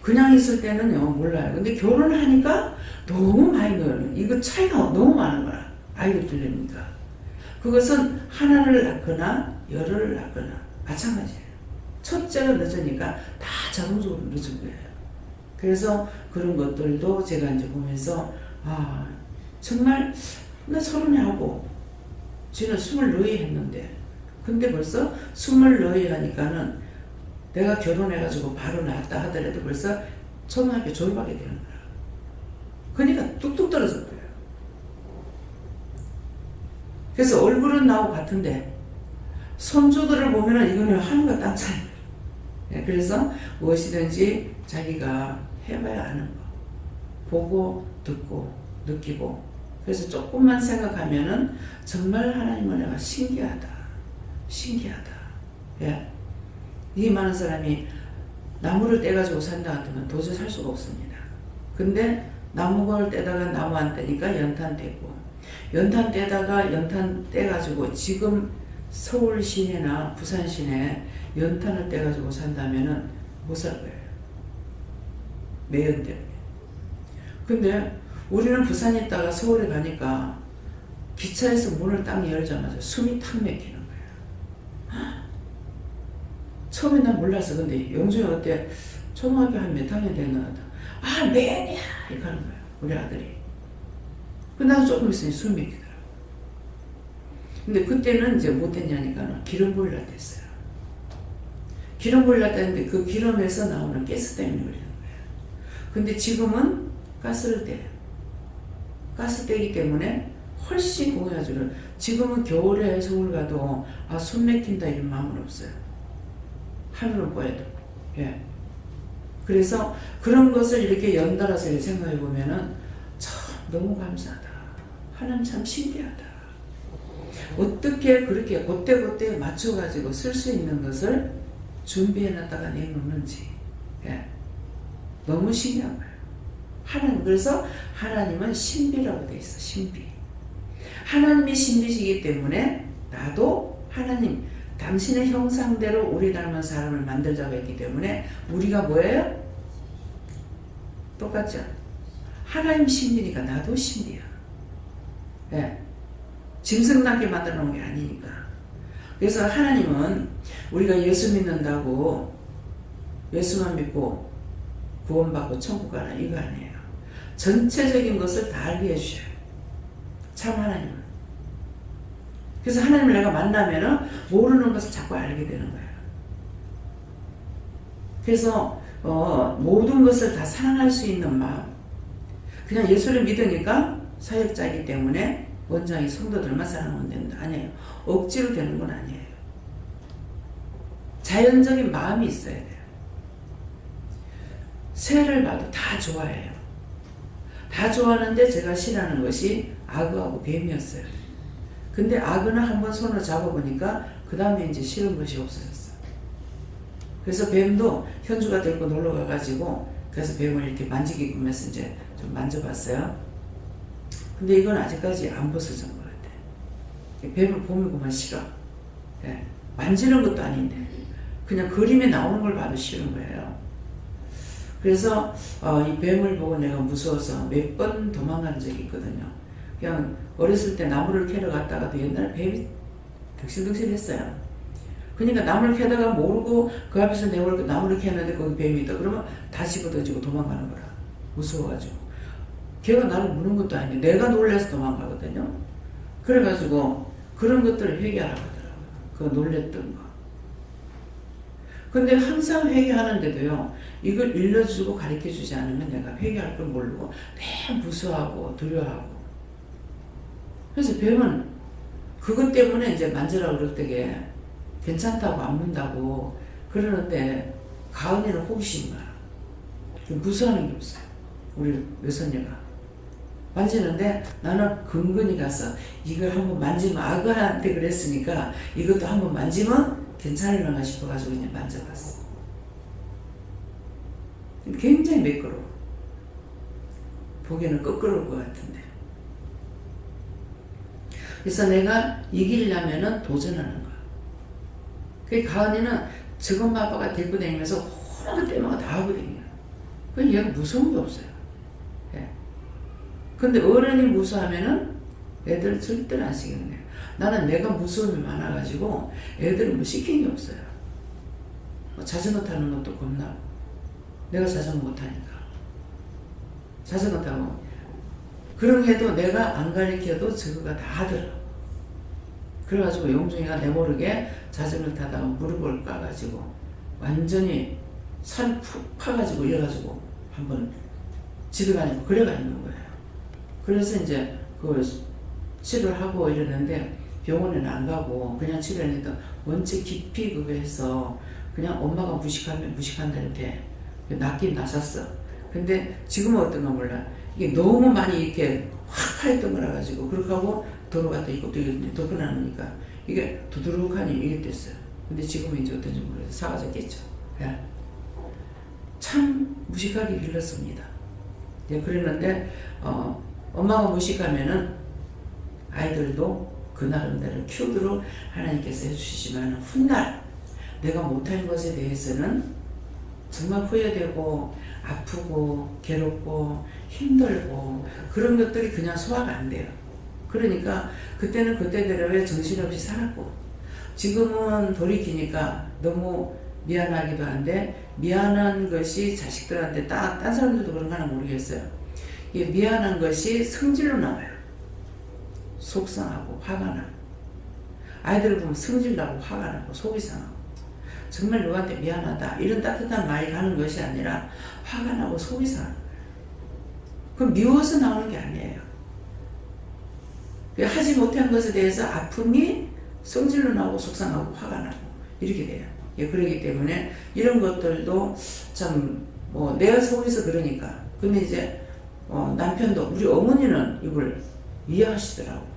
그냥 있을 때는요 몰라요. 근데 결혼을 하니까 너무 많이 늘어요. 이거 차이가 너무 많은 거야. 아이들 들리니까. 그것은 하나를 낳거나 열을 낳거나 마찬가지예요. 첫째가 늦으니까 다 자동적으로 늦은 거예요. 그래서 그런 것들도 제가 이제 보면서 정말 나 30하고 지는 24 했는데 근데 벌써 24 하니까는 내가 결혼해가지고 바로 낳았다 하더라도 벌써 초등학교 졸업하게 되는 거야. 그러니까 뚝뚝 떨어질 거예요. 그래서 얼굴은 나하고 같은데 손주들을 보면은 이거는 하늘과 땅 차이. 그래서 무엇이든지 자기가 해봐야 아는 거. 보고 듣고 느끼고. 그래서 조금만 생각하면은 정말 하나님은 내가 신기하다. 신기하다. 예. 이 많은 사람이 나무를 떼가지고 산다 같으면 도저히 살 수가 없습니다. 근데 나무를 떼다가 나무 안 떼니까 연탄 떼고 연탄 떼다가 연탄 떼가지고 지금 서울 시내나 부산 시내에 연탄을 떼가지고 산다면은 못 살 거예요. 매연 때문에. 근데 우리는 부산에 있다가 서울에 가니까 기차에서 문을 딱 열자마자 숨이 탁 막히는 거예요. 처음에 난 몰랐어. 근데 영준이 어때? 초등학교 한 몇 학년 됐나? 매연이야! 이렇게 하는 거예요. 우리 아들이. 근데 나도 조금 있으니 숨이 막히더라고. 근데 그때는 이제 못했냐니까 기름 보일러 뗐어요. 기름 보일러 뗐는데 그 기름에서 나오는 가스 때문에 그러는 거예요. 근데 지금은 가스를 떼요. 가스 떼기 때문에 훨씬 공해가지고 지금은 겨울에 서울 가도 숨 막힌다 이런 마음은 없어요. 하늘을 보여도. 예. 그래서 그런 것을 이렇게 연달아서 생각해 보면은 참 너무 감사하다. 하나님 참 신기하다. 어떻게 그렇게 그때그때 맞춰가지고 쓸 수 있는 것을 준비해놨다가 내놓는지. 예. 너무 신기한 거예요. 하나님, 그래서 하나님은 신비라고 되어 있어. 신비. 하나님이 신비시기 때문에 나도 하나님 당신의 형상대로 우리 닮은 사람을 만들자고 했기 때문에 우리가 뭐예요? 똑같죠? 하나님 신비니까 나도 신비야. 예. 짐승답게 만들어 놓은 게 아니니까. 그래서 하나님은 우리가 예수 믿는다고 예수만 믿고 구원받고 천국 가라 이거 아니에요. 전체적인 것을 다 알게 해주셔요. 참 하나님은. 그래서 하나님을 내가 만나면은 모르는 것을 자꾸 알게 되는 거예요. 그래서 모든 것을 다 사랑할 수 있는 마음. 그냥 예수를 믿으니까 사역자이기 때문에 원장이 성도들만 사랑하면 된다. 아니에요. 억지로 되는 건 아니에요. 자연적인 마음이 있어야 돼요. 새를 봐도 다 좋아해요. 다 좋아하는데 제가 싫어하는 것이 악어하고 뱀이었어요. 근데 악어는 한번 손을 잡아보니까 그 다음에 이제 싫은 것이 없어졌어요. 그래서 뱀도 현주가 데리고 놀러 가가지고 그래서 뱀을 이렇게 만지게끔 해서 이제 좀 만져봤어요. 근데 이건 아직까지 안 벗어진 것 같아. 뱀을 보면 싫어. 예. 만지는 것도 아닌데 그냥 그림에 나오는 걸 봐도 싫은 거예요. 그래서 이 뱀을 보고 내가 무서워서 몇 번 도망간 적이 있거든요. 그냥 어렸을 때 나무를 캐러 갔다가도 옛날에 뱀이 득실득실 했어요. 그러니까 나무를 캐다가 모르고 그 앞에서 내가 나무를 캐는데 거기 뱀이 있다 그러면 다 집어던지고 도망가는 거라. 무서워가지고. 걔가 나를 무는 것도 아닌데 내가 놀라서 도망가거든요. 그래가지고 그런 것들을 회개하라고 하더라고요. 그 놀랬던 거. 근데 항상 회개하는데도요. 이걸 일러주고 가르쳐주지 않으면 내가 회개할 걸 모르고 내 무서워하고 두려워하고. 그래서 뱀은 그것 때문에 이제 만져라 그럴 때게 괜찮다고 안 문다고 그러는데 가은이는 호기심이 많아. 무서워하는 게 없어요. 우리 외손녀가. 만지는데 나는 근근히 가서 이걸 한번 만지면 아가한테 그랬으니까 이것도 한번 만지면 괜찮을까 싶어가지고 그냥 만져봤어. 굉장히 매끄러워. 보기에는 끄끄러울 것 같은데. 그래서 내가 이기려면은 도전하는 거야. 그 가은이는 저것만 아빠가 데리고 다니면서 호랑이 때마다 다 하거든요. 그 얘가 무서운 게 없어요. 예. 근데 어른이 무서워하면은 애들은 절대로 안 시키는 거예요. 나는 내가 무서움이 많아가지고 애들은 뭐 시키는 게 없어요. 뭐 자전거 타는 것도 겁나고. 내가 자전거 못 타니까. 자전거 타고. 그런 게 해도 내가 안 가르쳐도 저거가 다 하더라. 그래가지고 용중이가 내 모르게 자전거를 타다가 무릎을 까가지고 완전히 살 푹 파가지고 이래가지고 한번 집에 가니까 그래가 있는 거예요. 그래서 이제 그 치료를 하고 이러는데 병원에는 안 가고 그냥 치료하니까 원체 깊이 그거 해서 그냥 엄마가 무식하면 무식한다는데 낫긴 나섰어. 근데 지금은 어떤가 몰라. 이게 너무 많이 이렇게 확 파였던 거라 가지고 그렇게 하고 들어갔다 이것도 이렇게 덮어놨으니까 이게 두드룩하니 이게 됐어요. 근데 지금은 이제 어떤지 모르겠어요. 사라졌겠죠. 예. 참 무식하게 길렀습니다. 예, 그랬는데 엄마가 무식하면은 아이들도 그 나름대로 키우도록 하나님께서 해주시지만 훗날 내가 못한 것에 대해서는 정말 후회되고 아프고 괴롭고 힘들고 그런 것들이 그냥 소화가 안 돼요. 그러니까 그때는 그때대로의 정신없이 살았고 지금은 돌이키니까 너무 미안하기도 한데 미안한 것이 자식들한테 딴 사람들도 그런가 모르겠어요. 이게 미안한 것이 성질로 나와요. 속상하고 화가 나고 아이들을 보면 성질 나고 화가 나고 속이 상하고 정말 누구한테 미안하다 이런 따뜻한 말이 가는 것이 아니라 화가 나고 속이 상하는 거예요. 그럼 미워서 나오는 게 아니에요. 하지 못한 것에 대해서 아픔이 성질로 나오고 속상하고 화가 나고 이렇게 돼요. 예, 그러기 때문에 이런 것들도 참 뭐 내가 속에서 그러니까 근데 이제 남편도 우리 어머니는 이걸 이해하시더라고요.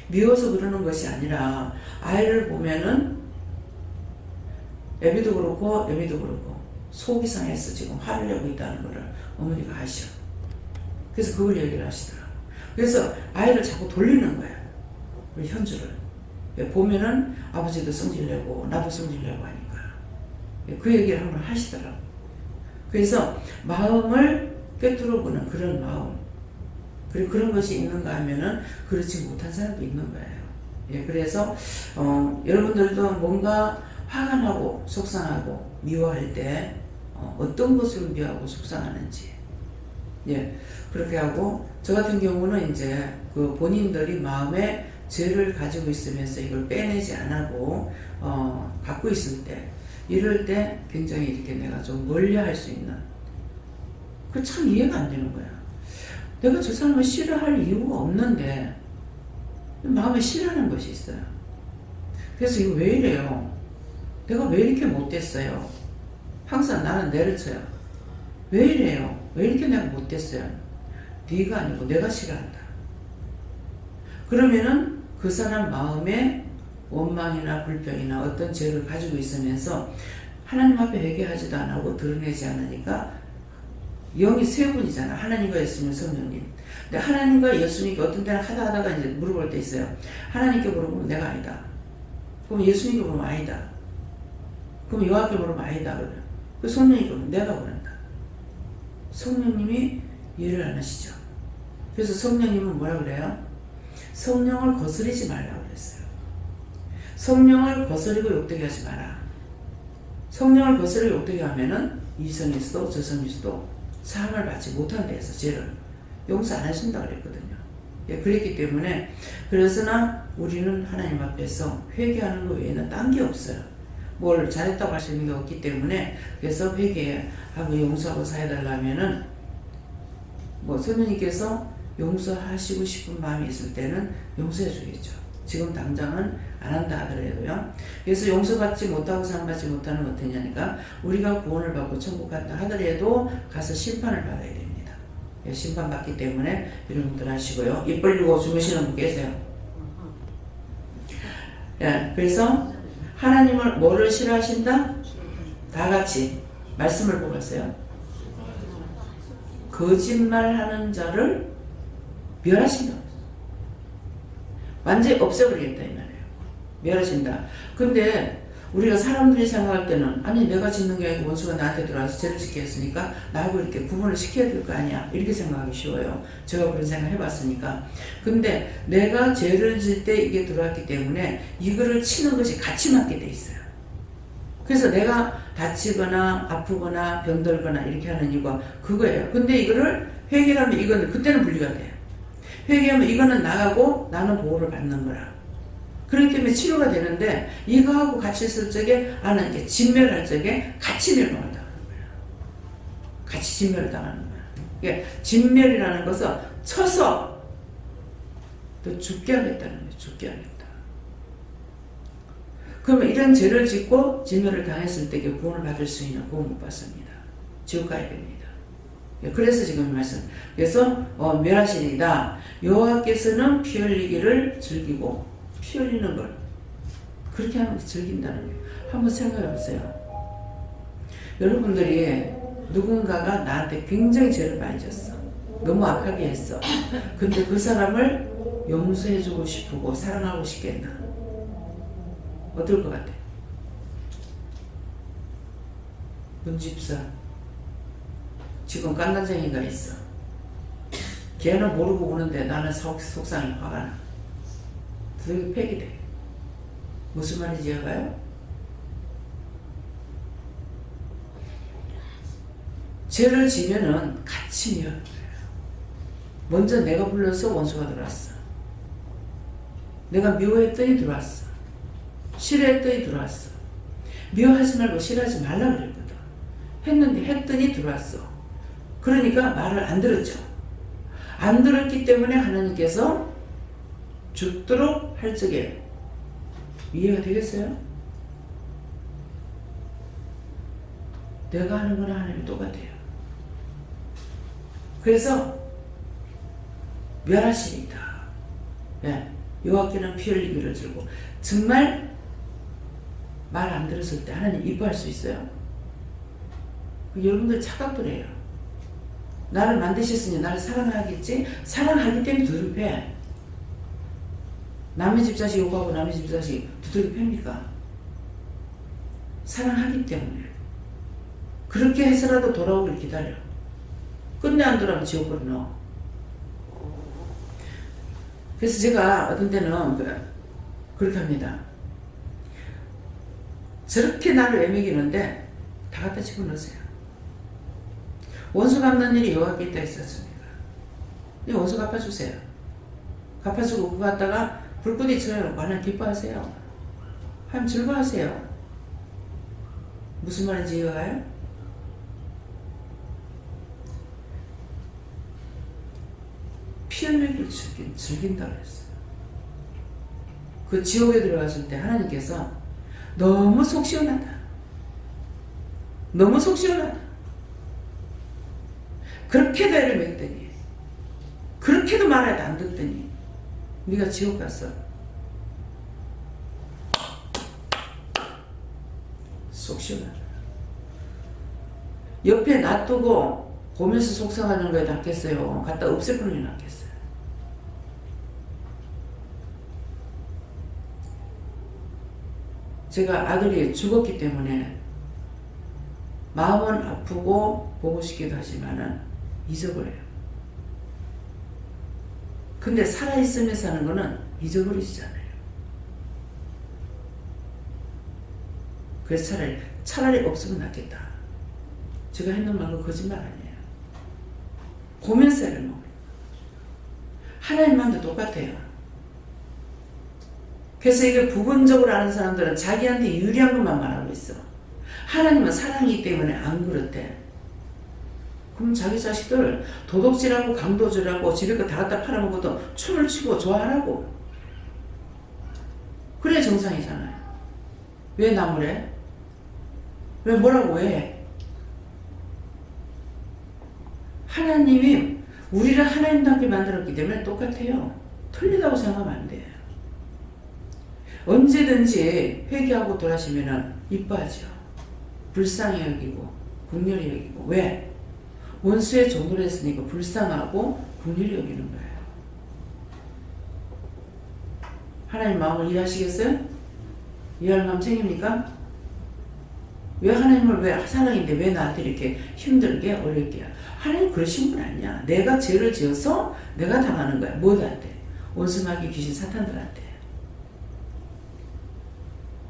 미워서 그러는 것이 아니라 아이를 보면은 애비도 그렇고 애미도 그렇고 속이 상해서 지금 화를 내고 있다는 것을 어머니가 아셔. 그래서 그걸 얘기를 하시더라고요. 그래서 아이를 자꾸 돌리는 거예요. 우리 현주를. 보면은 아버지도 성질내고 나도 성질내고 하니까. 그 얘기를 한번 하시더라고요. 그래서 마음을 꿰뚫어보는 그런 마음. 그리고 그런 것이 있는가 하면은 그렇지 못한 사람도 있는 거예요. 예, 그래서 여러분들도 뭔가 화가 나고 속상하고 미워할 때 어떤 것을 미워하고 속상하는지 예, 그렇게 하고 저 같은 경우는 이제 그 본인들이 마음에 죄를 가지고 있으면서 이걸 빼내지 않고 갖고 있을 때 이럴 때 굉장히 이렇게 내가 좀 멀리할 수 있는 그 참 이해가 안 되는 거야. 내가 저 사람을 싫어할 이유가 없는데 마음에 싫어하는 것이 있어요. 그래서 이거 왜 이래요? 내가 왜 이렇게 못됐어요? 항상 나는 내를 쳐요. 왜 이래요? 왜 이렇게 내가 못됐어요? 네가 아니고 내가 싫어한다. 그러면은 그 사람 마음에 원망이나 불평이나 어떤 죄를 가지고 있으면서 하나님 앞에 회개하지도 안 하고 드러내지 않으니까 영이 세 분이잖아. 하나님과 예수님, 성령님. 근데 하나님과 예수님께 어떤 때는 하다가 이제 물어볼 때 있어요. 하나님께 물어보면 내가 아니다. 그럼 예수님께 물어보면 아니다. 그럼 여호와께 물어보면 아니다. 그러면 그 성령님께 물어보면 내가 그런다. 성령님이 이해를 안 하시죠. 그래서 성령님은 뭐라 그래요? 성령을 거스르지 말라고 그랬어요. 성령을 거스르고 욕되게 하지 마라. 성령을 거스르고 욕되게 하면은 이성에서도 저성에서도 사함을 받지 못한 데에서 죄를 용서 안 하신다 그랬거든요. 예, 그랬기 때문에 그래서나 우리는 하나님 앞에서 회개하는 것 외에는 딴 게 없어요. 뭘 잘했다고 할 수 있는 게 없기 때문에 그래서 회개하고 용서하고 사해달라면은 뭐 선생님께서 용서하시고 싶은 마음이 있을 때는 용서해 주겠죠. 지금 당장은 안 한다 하더라도요. 그래서 용서받지 못하고 사랑받지 못하는 건 어떠냐니까 우리가 구원을 받고 천국 간다 하더라도 가서 심판을 받아야 됩니다. 예, 심판받기 때문에 이런 것들 하시고요. 입 벌리고 주무시는 분 계세요. 예, 그래서 하나님을 뭐를 싫어하신다? 다 같이 말씀을 보고 있어요. 거짓말하는 자를 멸하신다. 완전히 없애버리겠다 이 말이에요. 멸하신다. 근데 우리가 사람들이 생각할 때는 아니 내가 짓는 게 아니고 원수가 나한테 들어와서 죄를 짓게 했으니까 나하고 이렇게 구분을 시켜야 될 거 아니야 이렇게 생각하기 쉬워요. 제가 그런 생각 해봤으니까. 근데 내가 죄를 질 때 이게 들어왔기 때문에 이거를 치는 것이 같이 맞게 돼 있어요. 그래서 내가 다치거나 아프거나 병들거나 이렇게 하는 이유가 그거예요. 근데 이거를 회개하면 이거는 그때는 분리가 돼요. 회개하면 이거는 나가고 나는 보호를 받는 거라. 그렇기 때문에 치료가 되는데 이거하고 같이 있을 적에 나는 이제 진멸할 적에 같이 멸망을 당하는 거야. 같이 진멸을 당하는 거야. 이게 진멸이라는 것은 쳐서 또 죽게 하겠다는 거예요. 죽게 하겠다. 그러면 이런 죄를 짓고 진멸을 당했을 때 구원을 받을 수 있는 구원 못 받습니다. 지옥 가야 됩니다. 그래서 지금 말씀. 그래서 멸하시리이다. 여호와께서는 피 흘리기를 즐기고 피 흘리는 걸 그렇게 하면 즐긴다는 거예요. 한번 생각해 보세요. 여러분들이 누군가가 나한테 굉장히 죄를 많이 졌어. 너무 악하게 했어. 근데 그 사람을 용서해주고 싶고 사랑하고 싶겠나? 어떨 것 같아? 문집사 지금 깐난쟁이가 있어. 걔는 모르고 우는데 나는 속상해 화가 나. 그게 폐기돼. 무슨 말인지 이해가요? 죄를 지면은 같이 미워요. 먼저 내가 불러서 원수가 들어왔어. 내가 미워했더니 들어왔어. 싫어했더니 들어왔어. 미워하지 말고 싫어하지 말라 그랬거든. 했는데 했더니 들어왔어. 그러니까 말을 안 들었죠. 안 들었기 때문에 하나님께서 죽도록 할 적에 이해가 되겠어요? 내가 하는 거랑 하나님이 똑같아요. 그래서 멸하시리이다. 예, 여호와께는 피 흘리기를 즐고 정말 말 안 들었을 때 하나님 이뻐할 수 있어요? 여러분들 착각들이에요. 나를 만드셨으니 나를 사랑하겠지? 사랑하기 때문에 두들겨 패. 남의 집 자식 욕하고 남의 집 자식 두들겨 팹니까? 사랑하기 때문에. 그렇게 해서라도 돌아오길 기다려. 끝내 안 돌아오면 지옥으로 넣어. 그래서 제가 어떤 때는 그렇게 합니다. 저렇게 나를 애매기는데 다 갖다 집어넣으세요. 원수 갚는 일이 여호와께 있다 했었습니까? 원수 갚아주세요. 갚아주고 그거 갖다가 불꽃이 쳐요. 하나님 기뻐하세요. 하나님 즐거워하세요. 무슨 말인지 이해가요? 피 흘리기를 즐긴다고 했어요. 그 지옥에 들어갔을 때 하나님께서 너무 속 시원하다. 너무 속 시원하다. 그렇게도 애를 맺더니 그렇게도 말해도 안 듣더니 네가 지옥 갔어. 속 시원하다. 옆에 놔두고 보면서 속상하는 거에 낫겠어요? 갖다 없애버리는 게 낫겠어요? 제가 아들이 죽었기 때문에 마음은 아프고 보고 싶기도 하지만은 잊어버려요. 근데 살아있으면서 하는 거는 잊어버리시잖아요. 그래서 차라리 없으면 낫겠다. 제가 했는 말은 거짓말 아니에요. 보면서 애를 먹어요. 하나님만도 똑같아요. 그래서 이게 부분적으로 아는 사람들은 자기한테 유리한 것만 말하고 있어. 하나님은 사랑이기 때문에 안 그렇대. 그럼 자기 자식들 도둑질하고 강도질하고 집에 거 다 갖다 팔아먹어도 춤을 추고 좋아하라고. 그래 정상이잖아요. 왜 나무래? 왜 뭐라고 해? 하나님이 우리를 하나님답게 만들었기 때문에 똑같아요. 틀리다고 생각하면 안 돼요. 언제든지 회개하고 돌아시면 이뻐하죠. 불쌍히 여기고 긍휼히 여기고. 왜? 원수의 종으로 했으니까 불쌍하고 긍휼히 여기는 거예요. 하나님 마음을 이해하시겠어요? 이해할 마음 생깁니까? 왜 하나님을 왜 사랑인데 왜 나한테 이렇게 힘들게 어렵게? 하나님 그러신 분 아니야. 내가 죄를 지어서 내가 당하는 거야. 뭐한테? 원수마귀 귀신 사탄들한테.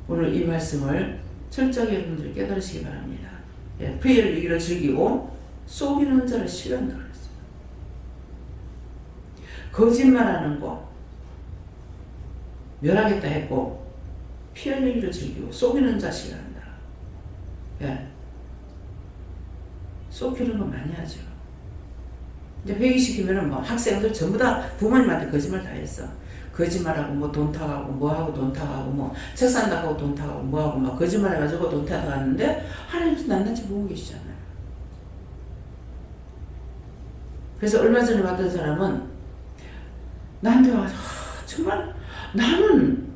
오늘 이 말씀을 철저하게 여러분들이 깨달으시기 바랍니다. 예, 피해를 이기를 즐기고 속이는 자를 싫어한다 그랬어요. 거짓말하는 거 멸하겠다 했고 피 흘리기를 즐기고 속이는 자 싫어한다. 예. 속이는 거 많이 하죠. 이제 회개시키면은 뭐 학생들 전부 다 부모님한테 거짓말 다 했어. 거짓말하고 뭐 돈 타가고 뭐하고 돈 타가고 뭐 책 산다고 돈 타가고 뭐하고 막 거짓말해가지고 돈 타가는데 하나님도 낱낱이 보고 계시잖아요. 그래서 얼마 전에 봤던 사람은 나한테 와서 정말 나는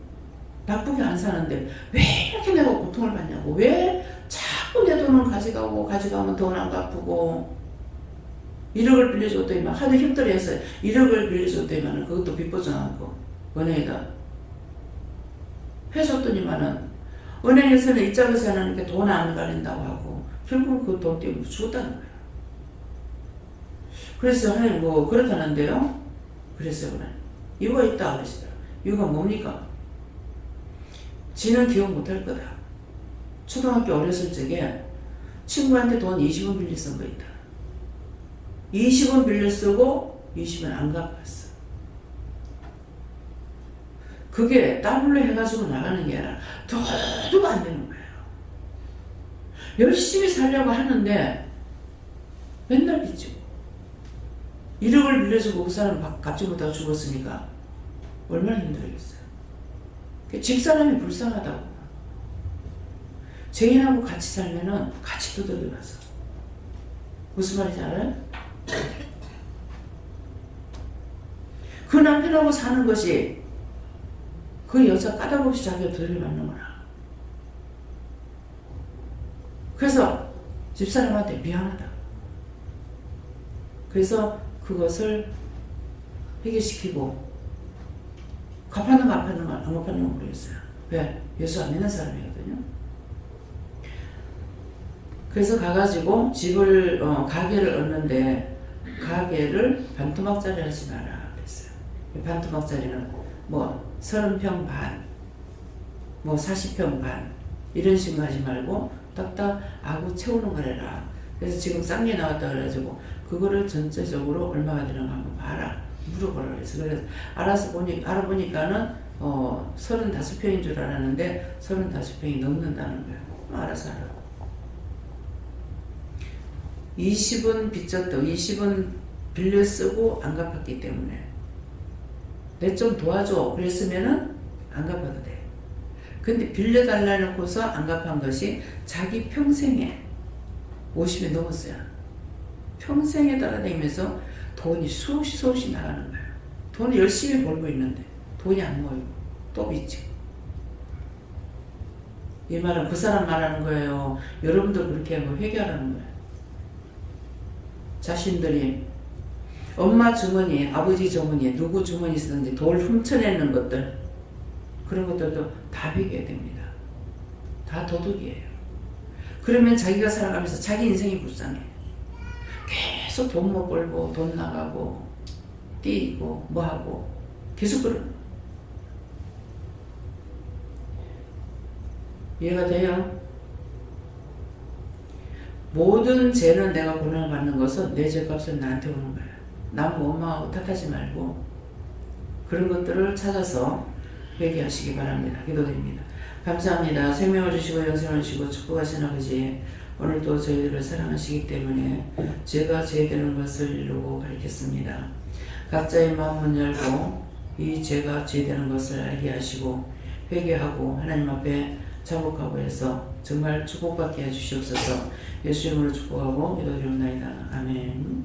나쁘게 안 사는데 왜 이렇게 내가 고통을 받냐고. 왜 자꾸 내 돈을 가져가면 돈 안 갚고 1억을 빌려줬더니만 하도 힘들어 해서 1억을 빌려줬더니만 그것도 빚보증하고 은행에다 해줬더니만은 은행에서는 입장에서 하니까 돈 안 가린다고 하고 결국은 그 돈 때문에 죽었다는 거예요. 그래서 하나님 뭐 그렇다는데요? 그랬어요. 그래. 이유가 있다 그러시더라. 이유가 뭡니까? 지는 기억 못할 거다. 초등학교 어렸을 적에 친구한테 돈 20원 빌려 쓴 거 있다. 20원 빌려 쓰고 20원 안 갚았어. 그게 더블로 해가지고 나가는 게 아니라 도저히 안 되는 거예요. 열심히 살려고 하는데 맨날 빚지고 1억을 빌려주고 그 사람 갚지 못하고 죽었으니까 얼마나 힘들겠어요. 집사람이 불쌍하다고. 죄인하고 같이 살면은 같이 두들겨가서. 무슨 말인지 알아요? 그 남편하고 사는 것이 그 여자 까닭없이 자기가 두들겨 맞는 거라. 그래서 집사람한테 미안하다. 그래서 그것을 회개시키고 갚았는 거 안 갚았는 거 모르겠어요. 왜? 예수 안 믿는 사람이거든요. 그래서 가가지고 집을 가게를 얻는데 가게를 반토막짜리 하지 마라 그랬어요. 반토막짜리는 뭐 30평 반, 뭐 40평 반 이런 식으로 하지 말고 딱딱 아구 채우는 거래라. 그래서 지금 쌍게 나왔다 그래가지고 그거를 전체적으로 얼마가 되는가 한번 봐라. 물어보라 그래서 알아서 알아보니까는 35평인 줄 알았는데 35평이 넘는다는 거야. 알아서 하라고. 20원 빚졌다. 20원 빌려 쓰고 안 갚았기 때문에 내 좀 도와줘 그랬으면은 안 갚아도 돼. 근데 빌려달라 놓고서 안 갚은 것이 자기 평생에 50이 넘었어요. 평생에 따라다니면서 돈이 수없이 나가는 거예요. 돈을 열심히 벌고 있는데 돈이 안 모이고 또 빚지고. 이 말은 그 사람 말하는 거예요. 여러분도 그렇게 하고 회개하라는 거예요. 자신들이 엄마 주머니, 아버지 주머니, 누구 주머니 있었는지 돈을 훔쳐내는 것들, 그런 것들도 다 회개해야 됩니다. 다 도둑이에요. 그러면 자기가 살아가면서 자기 인생이 불쌍해. 계속 돈 못 벌고 돈 나가고 뛰고 뭐하고 계속 그러는 거예요. 이해가 돼요? 모든 죄는 내가 고난을 받는 것은 내 죄값은 나한테 오는 거예요. 남 원망하고 탓하지 말고 그런 것들을 찾아서 회개하시기 바랍니다. 기도드립니다. 감사합니다. 생명을 주시고 영생을 주시고 축복하신 아버지, 오늘도 저희들을 사랑하시기 때문에 죄가 죄되는 것을 이루고 가르쳤습니다. 각자의 마음을 열고 이 죄가 죄되는 것을 알게 하시고 회개하고 하나님 앞에 자복하고 해서 정말 축복받게 해주시옵소서. 예수 이름으로 축복하고 기도드립니다. 아멘.